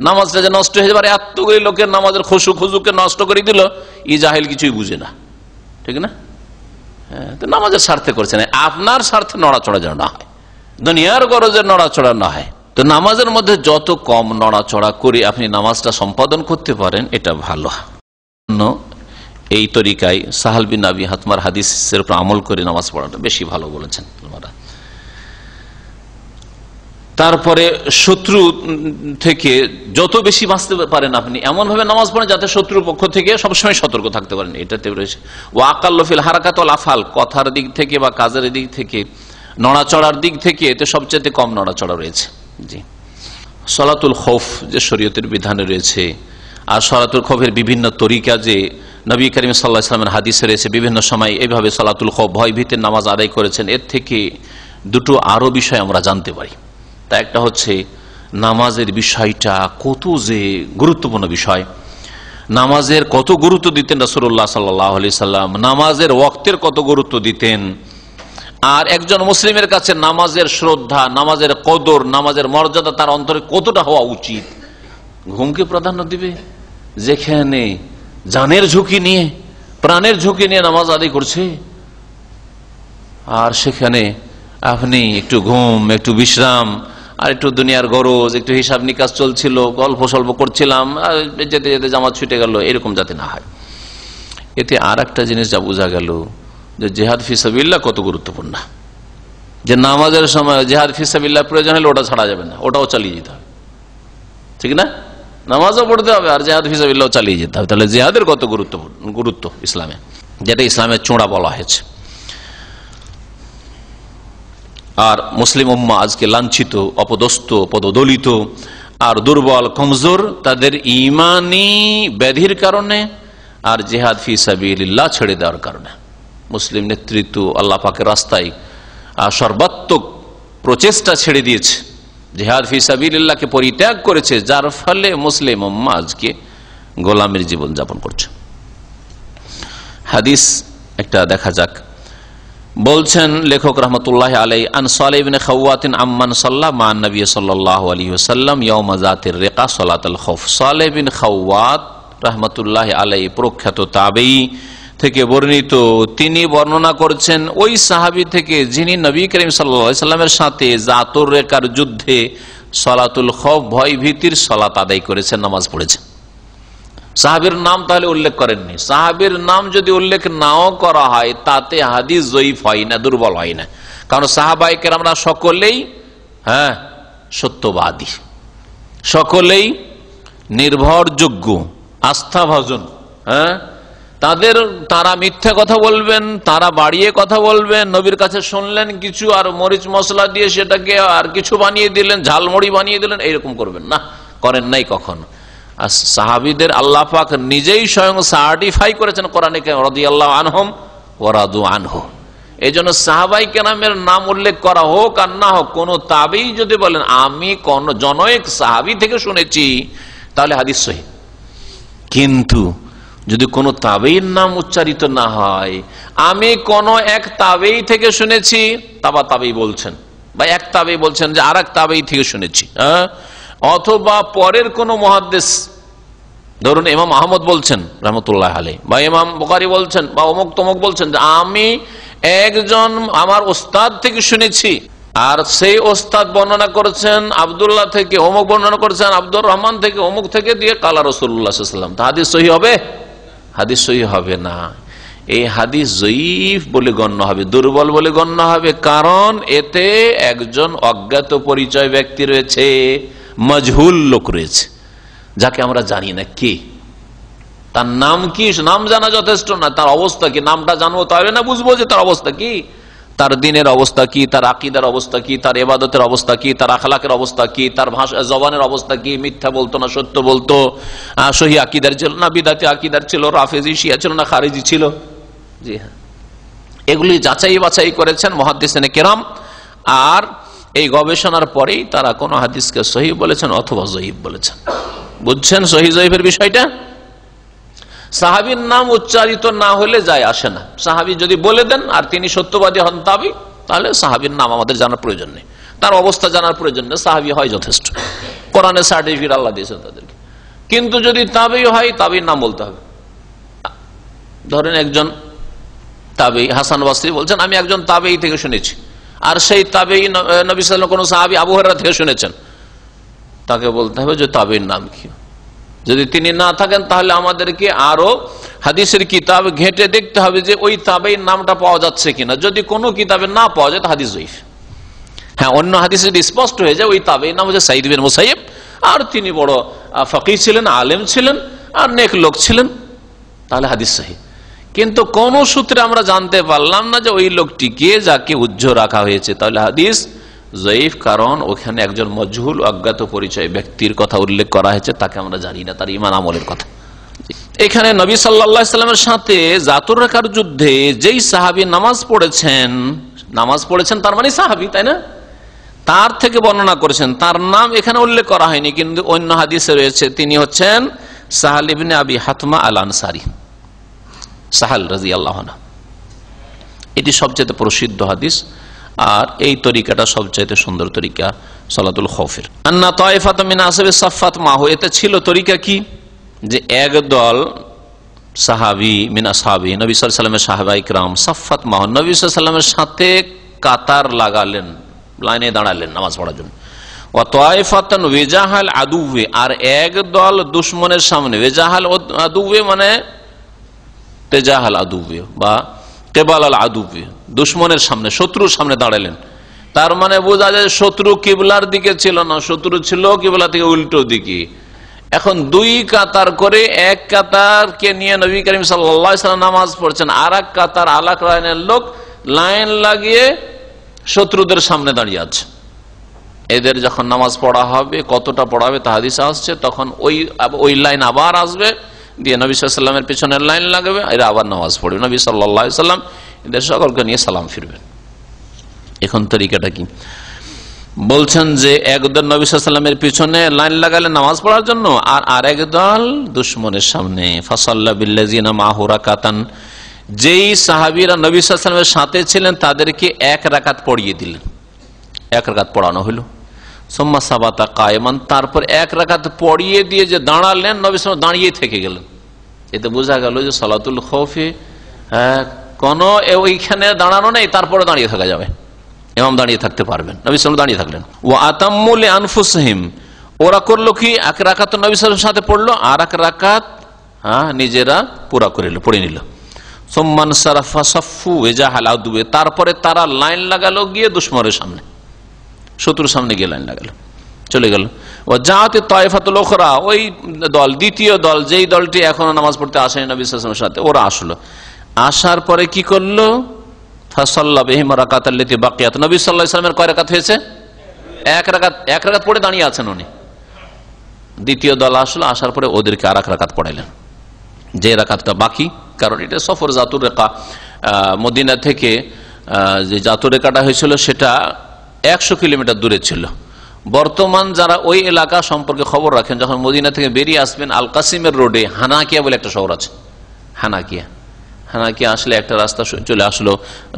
নামাজটা যে নষ্ট হয়ে যাবে। আর এতগুলি লোকের নামাজের খুশুকে নষ্ট করে দিল, ই জাহেল কিছুই বুঝে না, ঠিক না? হ্যাঁ, তো নামাজের স্বার্থে করছে না, আপনার স্বার্থে নড়াচড়া যেন না হয়, দুনিয়ার গরজের নড়াচড়া না হয়। তো নামাজের মধ্যে যত কম নড়াচড়া করে আপনি নামাজটা সম্পাদন করতে পারেন, এটা ভালো। এই তরিকায় সাহল বিন আবি হাতমার হাদিসের উপর আমল করে নামাজ পড়াটা বেশি ভালো বলেছেন। তারপরে শত্রু থেকে যত বেশি বাঁচতে পারেন আপনি এমন ভাবে নামাজ পড়েন যাতে শত্রুর পক্ষ থেকে সবসময় সতর্ক থাকতে পারেন, এটাতে রয়েছে। ওয়া আকাল্লুফিল হারাকাত ওয়াল আফআল, কথার দিক থেকে বা কাজের দিক থেকে, নড়াচড়ার দিক থেকে এতে সবচেয়ে কম নড়াচড়া রয়েছে। জি, সলাতুল খৌফ যে শরীয়তের বিধানে রয়েছে, আর সলাতুল খৌফের বিভিন্ন তরিকা যে নবী করিম সাল্লাল্লাহু আলাইহি ওয়াসাল্লামের হাদিসে রয়েছে, বিভিন্ন সময় এইভাবে সলাতুল খৌফ ভয় ভীতির নামাজ আদায় করেছেন। এর থেকে দুটো আরো বিষয় আমরা জানতে পারি। তা একটা হচ্ছে নামাজের বিষয়টা কত যে গুরুত্বপূর্ণ বিষয়, নামাজের কত গুরুত্ব দিতেন রাসূলুল্লাহ সাল্লাল্লাহু আলাইহি সাল্লাম, নামাজের ওয়াক্তের কত গুরুত্ব দিতেন, আর একজন মুসলিমের কাছে নামাজের শ্রদ্ধা, নামাজের কদর, নামাজের মর্যাদা তার অন্তরে কতটা হওয়া উচিত। ঘুমকে প্রাধান্য দিবে, যেখানে জানের ঝুঁকি নিয়ে, প্রাণের ঝুঁকি নিয়ে নামাজ আদায় করছে, আর সেখানে আপনি একটু ঘুম, একটু বিশ্রাম, আর একটু দুনিয়ার গরজ, একটু হিসাব নিকাশ চলছিল, গল্প সল্প করছিলাম, যেতে যেতে জামাত ছুটে গেল, এরকম যাতে না হয়। এতে আর একটা জিনিস যা বোঝা গেল যে জিহাদ ফি সাবিলিল্লাহ কত গুরুত্বপূর্ণ, যে নামাজের সময় জিহাদ ফি সাবিলিল্লাহ প্রয়োজন হলে ওটা ছাড়া যাবে না, ওটাও চালিয়ে যেতে হবে, ঠিক না? নামাজও পড়তে হবে আর জিহাদ ফি সাবিলিল্লাহ চালিয়ে যেতে হবে। তাহলে জিহাদের কত গুরুত্ব ইসলামে, যেটা ইসলামের চূড়া বলা হয়েছে। আর মুসলিম উম্মাহ আজকে লাঞ্ছিত, অপদস্থ, পদদলিত আর দুর্বল, কমজোর, তাদের ঈমানি ব্যাধির কারণে আর জিহাদ ফি সাবিলিল্লাহ ছেড়ে দেওয়ার কারণে। মুসলিম নেতৃত্ব আল্লাহ পাকের রাস্তায় সর্বাত্মক প্রচেষ্টা ছেড়ে দিয়েছে, জিহাদ ফি সাবিলিল্লাহকে পরিত্যাগ করেছে, যার ফলে মুসলিম উম্মাহ আজকে গোলামের জীবন যাপন করছে। হাদিস একটা দেখা যাক। বলছেন লেখক রহমতুল্লাহ আলাইহি, আন সালেহ ইবনে খাওয়াতিন আম্মান সাল্লা মা নবী সাল্লাল্লাহু আলাইহি ওয়াসাল্লাম ইয়াউম যাতির রিকা সালাতুল খৌফ। সালেহ বিন খাওয়াত রহমতুল্লাহ আলাইহি প্রখ্যাত তাবেঈ থেকে বর্ণিত, তিনি বর্ণনা করছেন ওই সাহাবী থেকে যিনি নবী করিম সাল্লাল্লাহু আলাইহি ওয়াসাল্লামের সাথে যাতুর রিকার যুদ্ধে সালাতুল খৌফ ভয় ভীতির সালাত আদায় করেছেন, নামাজ পড়েছেন। সাহাবীর নাম তাহলে উল্লেখ করেননি। সাহাবীর নাম যদি উল্লেখ নাও করা হয় তাতে হাদিস জয়ীফ হয় না, দুর্বল হয় না, কারণ সাহাবায়ে কেরামরা সকলেই সত্যবাদী, সকলেই নির্ভরযোগ্য, আস্থাভাজন। তারা মিথ্যা কথা বলবেন, তারা বাড়িয়ে কথা বলবেন, নবীর কাছে শুনলেন কিছু আর মরিচ মশলা দিয়ে সেটাকে আর কিছু বানিয়ে দিলেন, ঝালমুড়ি বানিয়ে দিলেন, এইরকম করবেন না, করেন নাই কখনো। আর সাহাবীদের আল্লাহ পাক নিজেই স্বয়ং সার্টিফাই করেছেন কোরআনে রাদিয়াল্লাহু আনহুম ওয়া রাদু আনহু। এই জন্য সাহাবায়ে কেরামের নাম উল্লেখ করা হোক আর না হোক, কোন তাবেঈ যদি বলেন আমি কোন জনৈক সাহাবী থেকে শুনেছি, তাহলে হাদিস সহিহ। কিন্তু যদি কোন তাবেঈর নাম উচ্চারিত না হয়, আমি কোন এক তাবেঈ থেকে শুনেছি, তাবেঈ বলছেন, বা এক তাবেঈ বলছেন যে আরেক তাবেঈ থেকে শুনেছি, অথবা পরের কোন মুহাদ্দিস, ধরুন ইমাম আহমদ বলছেন রহমতুল্লাহ আলাইহি, বা ইমাম বুখারী বলছেন, বা অমুক তমুক বলছেন যে আমি একজন আমার ওস্তাদ থেকে শুনেছি, আর সেই ওস্তাদ বর্ণনা করেছেন আব্দুল্লাহ থেকে, অমুক বর্ণনা করেছেন আব্দুর রহমান থেকে, অমুক থেকে দিয়ে কালা রাসূলুল্লাহ সাল্লাল্লাহু আলাইহি ওয়াসাল্লাম, হাদিস সহিহ হবে? হাদিস সহিহ হবে না। এই হাদিস জয়ীফ বলে গণ্য হবে, দুর্বল বলে গণ্য হবে, কারণ এতে একজন অজ্ঞাত পরিচয় ব্যক্তি রয়েছে, মজহুল লোক রয়েছে, যাকে আমরা জানি না কে, তার নাম কি, নাম জানা যথেষ্ট না, তার অবস্থা কি, নামটা জানবো তাহলে না বুঝবো যে তার অবস্থা কি, তার দ্বীনের অবস্থা কি, তার আকীদার অবস্থা কি, তার ইবাদতের অবস্থা কি, তার আখলাকের অবস্থা কি, তার ভাষা জবানের অবস্থা কি, মিথ্যা বলতো না সত্য বলতো, সহিহ আকীদার ছিল না বিদআতি আকীদার ছিল, রাফেজি শিয়া ছিল না খারিজি ছিল। জি হ্যাঁ, এগুলি যাচাই বাছাই করেছেন মুহাদ্দিসিনে কেরাম, আর এই গবেষণার পরেই তারা কোন হাদিসকে সহিহ বলেছেন অথবা জয়ীফ বলেছেন। বুঝছেন সহিহ জয়ীফের বিষয়টা? সাহাবীর নাম উচ্চারিত না হলে যায় আসে না। সাহাবী যদি বলে দেন আর তিনি সত্যবাদী হন তাবেঈ, তাহলে সাহাবীর নাম আমাদের জানার প্রয়োজন নেই, তার অবস্থা জানার প্রয়োজন নেই, সাহাবী হয় যথেষ্ট, কোরআনের সার্টিফিকেট আল্লাহ দিয়েছেন তাদেরকে। কিন্তু যদি তাবেঈ হয়, তাবেঈর নাম বলতে হবে। ধরেন একজন তাবেঈ হাসান বসরি বলছেন আমি একজন তাবেঈ থেকে শুনেছি, আর সেই তাবেঈ নবী সাল্লাল্লাহু আলাইহি ওয়াসাল্লাম কোন সাহাবী আবু হুরায়রা থেকে শুনেছেন, তাকে বলতে হবে যে তাবেঈর নাম কি। যদি তিনি না থাকেন তাহলে আমাদেরকে আরো হাদিসের কিতাব ঘেঁটে দেখতে হবে যে ওই তাবেঈর নামটা পাওয়া যাচ্ছে কিনা। যদি কোনো কিতাবে না পাওয়া যায় তো হাদিস জয়ীফ। হ্যাঁ, অন্য হাদিসে যদি স্পষ্ট হয়ে যায় ওই তাবেঈ নাম হচ্ছে সাঈদ বিন মুসাইয়্যিব, আর তিনি বড় ফকিহ ছিলেন, আলেম ছিলেন, আর নেক লোক ছিলেন, তাহলে হাদিস সহিহ। কিন্তু কোন সূত্রে আমরা জানতে পারলাম না যে ওই লোকটিকে যাকে উজ্জ্ব রাখা হয়েছে, তাহলে হাদিস জয়ীফ। কারণ ওখানে একজন মজহুল অজ্ঞাত পরিচয় ব্যক্তির কথা উল্লেখ করা হয়েছে, তাকে আমরা জানি না তার ঈমান আমলের কথা। এখানে নবী সাল্লাল্লাহু আলাইহি সাল্লামের সাথে জাতুর রেখার যুদ্ধে যেই সাহাবী নামাজ পড়েছেন তার মানে সাহাবী, তাই না? তার থেকে বর্ণনা করেছেন, তার নাম এখানে উল্লেখ করা হয়নি, কিন্তু অন্য হাদিসে রয়েছে তিনি হচ্ছেন সাহাল ইবনে আবি হাতমা আল আনসারী, সাহাল রাদিয়াল্লাহু আনহু। এটি সবচেয়ে প্রসিদ্ধ হাদিস, আর এই তরিকাটা সবচেয়ে সুন্দর তরিকা সালাতুল খৌফের। আন্না তায়েফাত মিন আসহাবি সাফফাত মাহু, এতে ছিল তরিকা কি, যে একদল সাহাবী মিন আসহাবি নবী সাল্লাল্লাহু আলাইহি ওয়াসাল্লামের সাহাবায়ে কিরাম সাফফাত মাহু, নবী সাল্লাল্লাহু আলাইহি ওয়াসাল্লামের সাথে কাতার লাগালেন, লাইনে দাঁড়ালেন নামাজ পড়ার জন্য। ওয়া তায়েফাতান ওয়াজাহাল আদুওয়ে, আর একদল দুশমনের সামনে, ওয়াজাহাল আদুওয়ে মানে তেজাহাল আদুওয়ে বা কেবালাল আদুওয়ে, দুশমনের সামনে, শত্রুর সামনে দাঁড়ালেন। তার মানে বোঝা যায় শত্রু কিবলার দিকে ছিল না, শত্রু ছিল কিবলা থেকে উল্টো দিকে। এখন দুই কাতার করে, এক কাতারকে নিয়ে নবী করিম সাল্লাল্লাহু আলাইহি ওয়াসাল্লাম নামাজ পড়ছেন, আর এক কাতার আলাক লাইনের লোক লাইন লাগিয়ে শত্রুদের সামনে দাঁড়িয়ে আছে। এদের যখন নামাজ পড়া হবে, কতটা পড়াবে তা হাদিসে আসছে, তখন ওই লাইন আবার আসবে, দিয়ে নবী সাল্লাল্লাহু আলাইহি ওয়াসাল্লামের পেছনের লাইন লাগবে, এরা আবার নামাজ পড়বে, নবী সাল্লাল্লাহু আলাইহি ওয়াসাল্লাম এদের সকলকে নিয়ে সালাম ফিরবেন। এখন তরিকাটা কি বলছেন, যে একদল নবী সাল্লাল্লাহু আলাইহি ওয়াসাল্লামের পিছনে লাইন লাগালেন নামাজ পড়ার জন্য, আর আরেক দল দুশমনের সামনে। ফাসাল্লা বিল্লাযিনা মাহু রাকাতান, যেই সাহাবীরা নবী সাল্লাল্লাহু আলাইহি ওয়াসাল্লামের সাথে ছিলেন তাদেরকে এক রাকাত পড়িয়ে দিলেন, এক রাকাত পড়ানো হলো। সুম্মা সাবাতা কায়েমান, তারপর এক রাকাত পড়িয়ে দিয়ে যে দাঁড়ালেন, নবী সাল্লাল্লাহু আলাইহি ওয়াসাল্লাম দাঁড়িয়ে থেকে গেলেন। এতে বোঝা গেল যে সালাতুল খৌফে কোন ওইখানে দাঁড়ানো নেই, তারপরে দাঁড়িয়ে থাকা যাবে, ইমাম দাঁড়িয়ে থাকতে পারবেন, নবী সাল্লাল্লাহু আলাইহি ওয়াসাল্লাম দাঁড়িয়ে থাকলেন। ওয়া আতাম্মু লিআনফুসিহিম, ওরা করলো কি, এক রাকাত নবী সাল্লাল্লাহু আলাইহি ওয়াসাল্লামের সাথে পড়লো, আর এক রাকাত নিজেরা পুরা করে পড়ে নিল। সুম্মান সারাফা সাফু ওয়াজাহাল আদুওয়ে, তারপরে তারা লাইন লাগালো গিয়ে দুশমনের সামনে, শত্রুর সামনে গিয়ে লাইন লাগালো, চলে গেল। ওয়া জাআত তায়েফাতুল উখরা, ওই দল, দ্বিতীয় দল, যেই দলটি এখনো নামাজ পড়তে আসেনি নবী সাল্লাল্লাহু আলাইহি ওয়াসাল্লামের সাথে, ওরা আসলো। আসার পরে কি করলো, ফাসাল্লা বিহিম রাকাতাল্লাতী বাকিয়াত, নবী সাল্লাল্লাহু আলাইহি ওয়াসাল্লামের কয় রাকাত হয়েছে, এক রাকাত পড়ে দাঁড়িয়ে আছেন উনি। দ্বিতীয় দল আসলো, আসার পরে ওদেরকে আর এক রাকাত পড়াইলেন, যে রাকাতটা বাকি। কারণ এটা সফর জাতুর রেখা, মদিনা থেকে যে জাতুর রেখাটা হয়েছিল সেটা 100 কিলোমিটার দূরে ছিল। বর্তমান যারা ওই এলাকা সম্পর্কে খবর রাখেন, যখন মদিনা থেকে বেরিয়ে আসবেন, আল কাসিমের রোডে হানাকিয়া বলে একটা শহর আছে, হানাকিয়া আসলে একটা রাস্তা চলে আসলো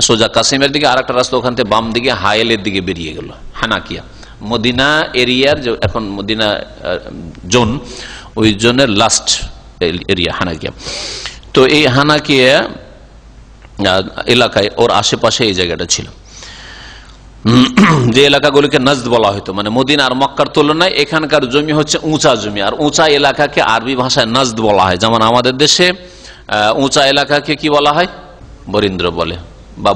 সোজা কাসিমের দিকে, আর একটা রাস্তা ওখান থেকে বাম দিকে হায়েলের দিকে বেরিয়ে গেল, হানাকিয়া। মদিনা এরিয়ার যে এখন মদিনা জোন, ওই জোনের লাস্ট এরিয়া হানাকিয়া। তো এই হানাকিয়া এলাকায় ওর আশেপাশে এই জায়গাটা ছিল, যে এলাকাগুলিকে নজদ বলা হতো, মানে মদিনা আর মক্কার তুলনায় এখানকার জমি হচ্ছে উঁচা জমি, আর উঁচা এলাকাকে আরবি ভাষায় নজদ বলা হয়। যেমন আমাদের দেশে উঁচা এলাকাকে কি বলা হয়, বরিন্দ্র বলে, বা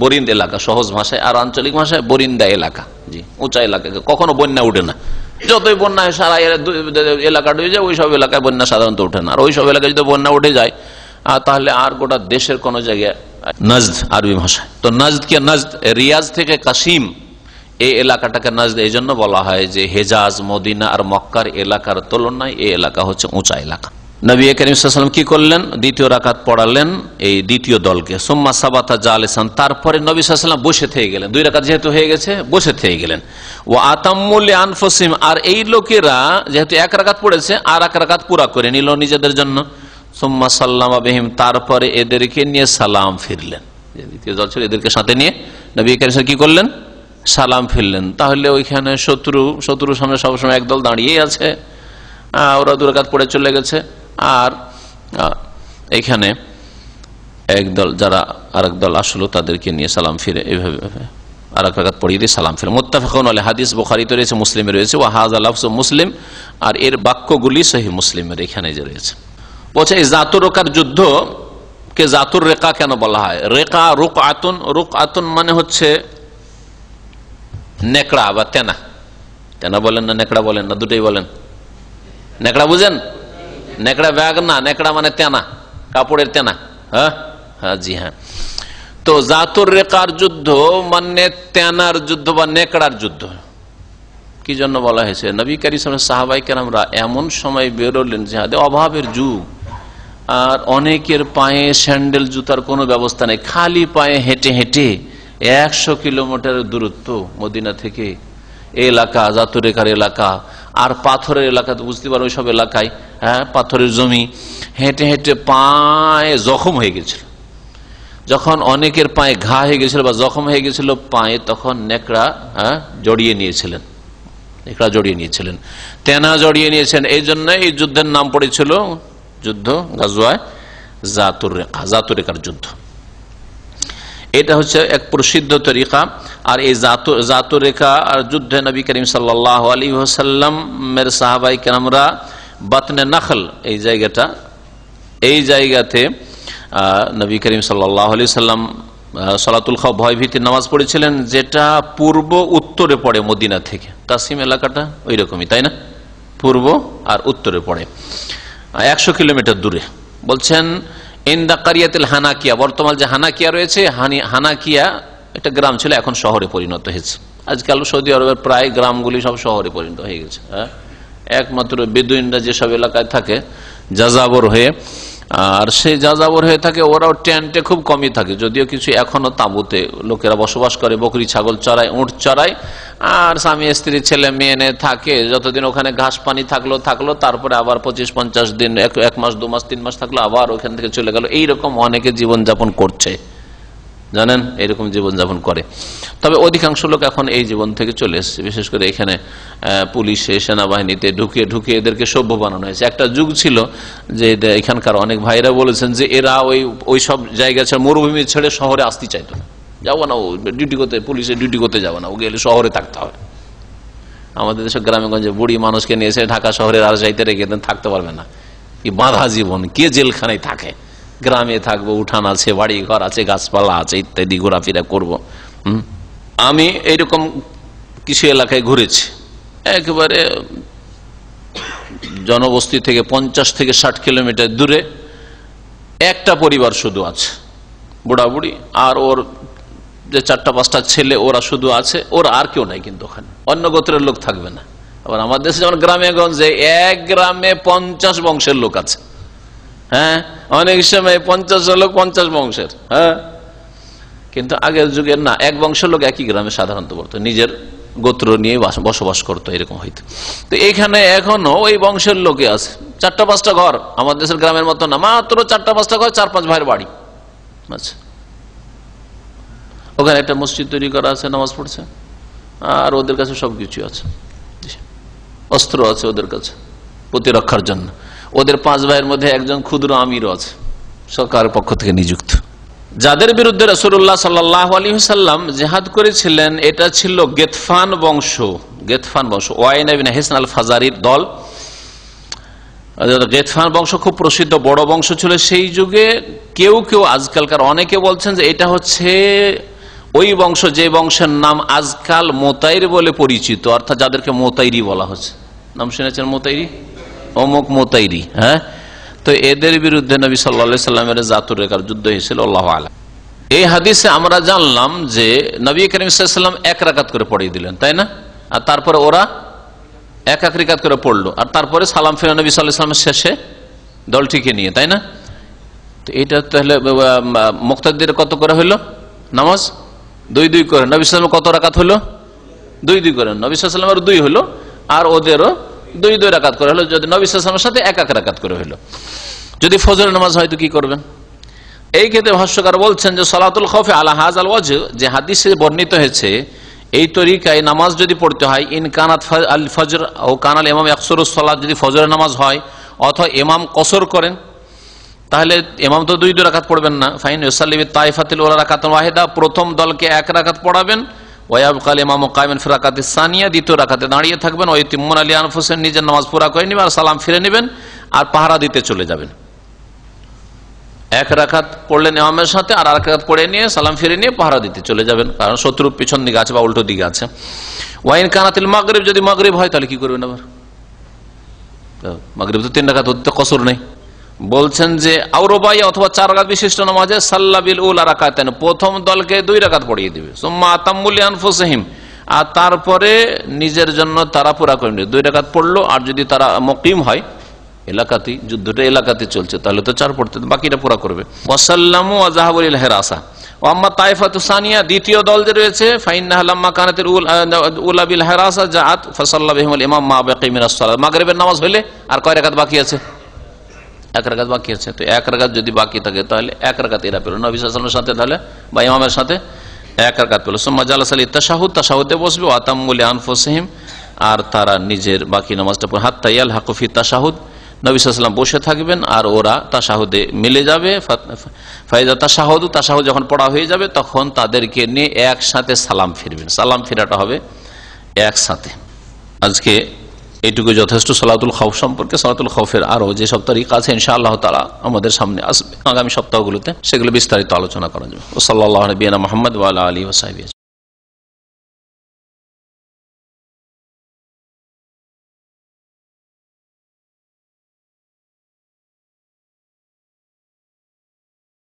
বরিন্দ এলাকা সহজ ভাষায়, আর আঞ্চলিক ভাষায় বরিন্দা এলাকা। জি, উঁচা এলাকাকে কখনো বন্যা উঠে না, যতই বন্যা হয় সারা এলাকা ডুবে যায়, ওই সব এলাকায় বন্যা সাধারণত উঠে না। আর ওই সব এলাকায় যদি বন্যা উঠে যায় তাহলে আর গোটা দেশের কোন জায়গায় নজদ আরবি ভাষায়। তো নজদ কে নজদ, রিয়াজ থেকে কাসিম এই এলাকাটাকে নজদ এই জন্য বলা হয় যে হেজাজ, মদিনা আর মক্কার এলাকার তুলনায় এই এলাকা হচ্ছে উঁচা এলাকা। নবী করিম সাল্লাল্লাহু আলাইহি ওয়াসাল্লাম কি করলেন, দ্বিতীয় রাকাত পড়ালেন এই দ্বিতীয় দলকে। সুম্মা সাবাতা জালিসান, তারপরে নবী সাল্লাল্লাহু আলাইহি ওয়াসাল্লাম বসে থেকে গেলেন, দুই রাকাত যেহেতু হয়ে গেছে বসে থেকে গেলেন। ওয়া আতাম্মু লিআনফুসিহিম, আর এই লোকেরা যেহেতু এক রাকাত পড়েছে আর এক রাকাত পুরা করে নিল নিজেদের জন্য। সুম্মা সাল্লামা বিহিম, তারপরে এদেরকে নিয়ে সালাম ফিরলেন, দ্বিতীয় দল ছিল এদেরকে সাথে নিয়ে নবী করিম কি করলেন, সালাম ফিরলেন। তাহলে ওইখানে শত্রুর সামনে সবসময় একদল দাঁড়িয়েই আছে, ওরা দু রাকাত পড়ে চলে গেছে, আর এখানে একদল যারা আরেক দল আসলো তাদেরকে নিয়ে সালাম ফিরে এইভাবে আর এক রাকাত পড়িয়ে দিয়ে সালাম ফিরে। মুত্তাফাকুন আলাইহি, হাদিস বুখারীতে রয়েছে, মুসলিমে রয়েছে। ওয়া হাযা লাফযু মুসলিম, আর এর বাক্যগুলি সহিহ মুসলিমের এখানে যে রয়েছে। বলছে এই জাতুর রেখার যুদ্ধ কে জাতুর রেখা কেন বলা হয়? রেখা রুকআতুন, রুকআতুন মানে হচ্ছে নেকড়া বা তেনা, তেনা বলেন না নেকড়া বলেন না, দুটোই বলেন। নেকড়া বুঝেন? নেকড়া ব্যাগ না, নেকড়া মানে তেনা, কাপড়ের তেনা। হ্যাঁ হ্যাঁ, জি হ্যাঁ। তো জাতুর রেকার যুদ্ধ মানে তেনার যুদ্ধ বা নেকড়ার যুদ্ধ। কি জন্য বলা হয়েছে? নবী কারীম সাহাবায়ে কেরামরা এমন সময় বেরোলেন জিহাদে, অভাবের যুগ, আর অনেকের পায়ে স্যান্ডেল জুতার কোনো ব্যবস্থা নেই, খালি পায়ে হেঁটে হেঁটে 100 কিলোমিটারের দূরত্ব মদিনা থেকে এলাকা, জাতুর রেখার এলাকা, আর পাথরের এলাকা, তো বুঝতে পারো ওইসব এলাকায়, হ্যাঁ, পাথরের জমি, হেঁটে হেঁটে পায়ে জখম হয়ে গেছিল। যখন অনেকের পায়ে ঘা হয়ে গেছিল বা জখম হয়ে গেছিল পায়ে, তখন নেকড়া জড়িয়ে নিয়েছিলেন, নেকড়া জড়িয়ে নিয়েছিলেন, তেনা জড়িয়ে নিয়েছেন। এই জন্য এই যুদ্ধের নাম পড়েছিল যুদ্ধ গাজওয়ায়ে জাতুর রেকা, জাতুর রেকার যুদ্ধ। এটা হচ্ছে এক প্রসিদ্ধ তরিকা। আর এই জাতুর রেখা আর যুদ্ধে নবী করিম সাল্লাল্লাহু আলাইহি ওয়াসাল্লামের সাহাবায়ে কেরামরা বাতনে নাখল, এই জায়গাতে নবী করিম সাল্লাল্লাহু আলাইহি ওয়াসাল্লাম সালাতুল খাউফ, ভয় ভীতির নামাজ পড়েছিলেন, যেটা পূর্ব উত্তরে পড়ে মদিনা থেকে। কাসিম এলাকাটা ওই রকমই, তাই না? পূর্ব আর উত্তরে পড়ে, 100 কিলোমিটার দূরে। বলছেন ইনদা কারিয়াতুল হানাকিয়া, বর্তমান যে হানাকিয়া রয়েছে, হানাকিয়া একটা গ্রাম ছিল, এখন শহরে পরিণত হয়েছে। আজকাল সৌদি আরবের প্রায় গ্রামগুলি সব শহরে পরিণত হয়ে গেছে। একমাত্র বেদুইনরা যেসব এলাকায় থাকে যাযাবর হয়ে, আর সেই যাযাবর হয়ে থাকে, ওরাও টেন্টে খুব কমই থাকে, যদিও কিছু এখনো তাঁবুতে লোকেরা বসবাস করে, বকরি ছাগল চড়ায়, উঁট চড়ায়, আর স্বামী স্ত্রী ছেলে মেয়ে নিয়ে থাকে। যতদিন ওখানে ঘাস পানি থাকলো, তারপরে আবার 25-50 দিন, 1 মাস 2 মাস 3 মাস থাকলো, আবার ওখান থেকে চলে গেল। এইরকম অনেকে জীবনযাপন করছে, জানেন, এইরকম জীবনযাপন করে। তবে অধিকাংশ লোক এখন এই জীবন থেকে চলে এসেছে, বিশেষ করে এখানে পুলিশে, সেনাবাহিনীতে ঢুকিয়ে এদেরকে সভ্য বানানো হয়েছে। একটা যুগ ছিল যে এখানকার অনেক ভাইরা বলেছেন যে এরা ওই সব জায়গা ছেড়ে, মরুভূমি ছেড়ে শহরে আসতে চাইতো না, যাবো না, ও ডিউটি করতে, পুলিশে ডিউটি করতে যাবো না, ও গেলে শহরে থাকতে হবে। আমাদের দেশের গ্রামেগঞ্জে বুড়ি মানুষকে নিয়ে এসে ঢাকা শহরের আর যাইতে রেখে থাকতে পারবে না, কি বাঁধা জীবন, কে জেলখানায় থাকে? গ্রামে থাকবো, উঠান আছে, বাড়ি ঘর আছে, গাছপালা আছে, ইত্যাদি, ঘোরাফেরা করবো। আমি এইরকম কিছু এলাকায় ঘুরেছি, একেবারে জনবস্তি থেকে 50 থেকে 60 কিলোমিটার দূরে একটা পরিবার শুধু আছে, বুড়া বুড়ি আর ওর যে 4-5টা ছেলে, ওরা শুধু আছে, ওরা আর কেউ নাই, কিন্তু ওখানে অন্য গোত্রের লোক থাকবে না। আবার আমাদের দেশে যেমন গ্রামে গঞ্জে এক গ্রামে 50 বংশের লোক আছে, হ্যাঁ, অনেক সময় 50 লোক 50 বংশের, হ্যাঁ, কিন্তু আগের যুগের না, এক বংশের লোক একই গ্রামে সাধারণত পড়তো, নিজের গোত্র নিয়ে বসবাস করতো, এরকম হইতো। তো এইখানে এখনো ওই বংশের লোকে আছে, 4-5টা ঘর, আমাদের দেশের গ্রামের মতো না, মাত্র 4-5টা ঘর, 4-5 ভাইয়ের বাড়ি আছে। ওখানে একটা মসজিদ তৈরি করা আছে, নামাজ পড়ছে, আর ওদের কাছে সবকিছু আছে, অস্ত্র আছে ওদের কাছে প্রতিরক্ষার জন্য। ওদের 5 ভাইয়ের মধ্যে একজন ক্ষুদ্র আমিরও আছে, সরকারের পক্ষ থেকে নিযুক্ত। যাদের বিরুদ্ধে রাসূলুল্লাহ সাল্লাল্লাহু আলাইহি ওয়াসাল্লাম জিহাদ করেছিলেন, এটা ছিল গেতফান বংশ, ওয়াইন ইবনে হিসন আল ফাজারির দল। গেতফান বংশ খুব প্রসিদ্ধ, বড় বংশ ছিল সেই যুগে। কেউ আজকালকার অনেকে বলছেন যে এটা হচ্ছে ওই বংশ যে বংশের নাম আজকাল মোতাইর বলে পরিচিত, অর্থাৎ যাদেরকে মোতাইরি বলা হচ্ছে। নাম শুনেছেন মোতাইরি? অমুক মোতাইরি, হ্যাঁ। তো এদের বিরুদ্ধে নবী সাল্লাল্লাহু আলাইহি সাল্লামের জাতুর রেকার যুদ্ধ হয়েছিল, আল্লাহু আ'লাম। এই হাদিসে আমরা জানলাম যে নবী করিম সাল্লাল্লাহু আলাইহি সাল্লাম 1 রাকাত করে পড়িয়ে দিলেন, তাই না? আর তারপরে ওরা 1 রাকাত করে পড়লো, আর তারপরে সালাম ফিরে নবী সাল্লাল্লাহু আলাইহি সাল্লামের শেষে দলটিকে নিয়ে, তাই না? তো এটা তাহলে মুক্তাদির কত করে হইলো নামাজ? 2 করে। নবী সাল্লাল্লাহু আলাইহি সাল্লাম কত রাকাত হলো? 2 করে। নবী সাল্লাল্লাহু আলাইহি সাল্লামের 2 হলো, আর ওদেরও 2 রাকাত করে হলো। যদি নবী সাল্লাল্লাহু আলাইহি সাল্লামের সাথে 1 রাকাত করে হলো। যদি ফজরের নামাজ হয় তো কি করবেন? এই ক্ষেত্রে ভাষ্যকার বলছেন যে সালাতুল খাউফে আলা হাযাল ওয়াজহ, যে হাদিসে বর্ণিত হয়েছে এই তরিকায় নামাজ যদি পড়তে হয়, ইন কানাত আল ফজর ও কানাল ইমাম ইয়াকসুরুস সালাত, যদি ফজরের নামাজ হয় অথবা ইমাম কসর করেন, তাহলে ইমাম তো 2 রাকাত পড়বেন না। ফাইন ইউসাল্লি বিতাইফাতিল ওয়ালা রাকাতুন ওয়াহিদা, প্রথম দলকে 1 রাকাত পড়াবেন। ওয়ায়াবকাল ইমামু কায়িমান ফি রাকাতিস সানিয়া, দ্বিতীয় রাকাতে দাঁড়িয়ে থাকবেন। ওয়াইতিমুনা লি আনফুসিহিম, নিজের নামাজ পুরা করে নেবেন, আর সালাম ফিরে নেবেন, আর পাহারা দিতে চলে যাবেন। এক রাকাত পড়লেন ইমামের সাথে, আর এক রাকাত পড়ে নিয়ে সালাম ফিরে নিয়ে পাহারা দিতে চলে যাবেন, কারণ শত্রু পিছন দিকে আছে বা উল্টো দিকে আছে। ওয়াইন কানাতিল মাগরিব, যদি মাগরিব হয় তাহলে কি করবেন? আবার মাগরিব তো 3 রাকাত, হতে কসর নেই। বলছেন যে আউরবাই অথবা 4 রাকাত বিশিষ্ট নামাজে সাল্লাবিল উলা রাকাতান, প্রথম দলকে 2 রাকাত পড়িয়ে দিবে। সুম্মা আতাম্মু লিআনফুসিহিম, আর তারপরে নিজের জন্য তারা পুরা করে নেবে। 2 রাকাত পড়লো, আর যদি তারা মুকিম হয় এলাকাতে, যুদ্ধটা এলাকাতে চলছে, তাহলে তো 4 পড়তে, বাকিটা পুরা করবে। ওয়াসাল্লামু ওয়া যাহাবুল হিরাসা। ওয়া আম্মা তাইফাতু সানিয়া, দ্বিতীয় দল যে রয়েছে, ফাইন্নাহা লাম্মা কানাতিল উলা বিল হিরাসা জাআত ফাসাল্লা বিহিমুল ইমাম মা বাকি মিনাস সালাত। মাগরিবের নামাজ হইলে আর কয় রাকাত বাকি আছে? 1 রাকাত বাকি আছে। তো 1 রাকাত যদি বাকি থাকে তাহলে 1 রাকাত এরা পেল, নবী সাল্লাল্লাহু আলাইহি ওয়াসাল্লামের সাথে তাহলে বা ইমামের সাথে 1 রাকাত পেল। সুম্মা জালাসা লিতাশাহুদ, তাশাহুদে বসবে। ওয়া আতাম্মু লিআনফুসিহিম, আর তারা নিজের বাকি নামাজটা পড়ে। হাত্তা ইয়ালহাকু ফি তাশাহুদ, নবী সাল্লাল্লাহু আলাইহি ওয়াসাল্লাম বসে থাকবেন আর ওরা তাশাহুদে মিলে যাবে। ফাইজা তাশাহুদ, তাশাহুদ যখন পড়া হয়ে যাবে তখন তাদেরকে নিয়ে একসাথে সালাম ফিরবেন। সালাম ফেরাটা হবে একসাথে। আজকে এইটুকু যথেষ্ট সালাতুল খাউফ সম্পর্কে। সালাতুল খাউফের আরো যেসব তারিকা আছে ইনশাআল্লাহ তাআলা আমাদের সামনে আসবে আগামী সপ্তাহগুলোতে, সেগুলো বিস্তারিত আলোচনা করা যাবে। সাল্লাল্লাহু আলাইহি ওয়া সাল্লাম মুহাম্মদ ওয়া আলা আলিহি ওয়া সাহবিহি।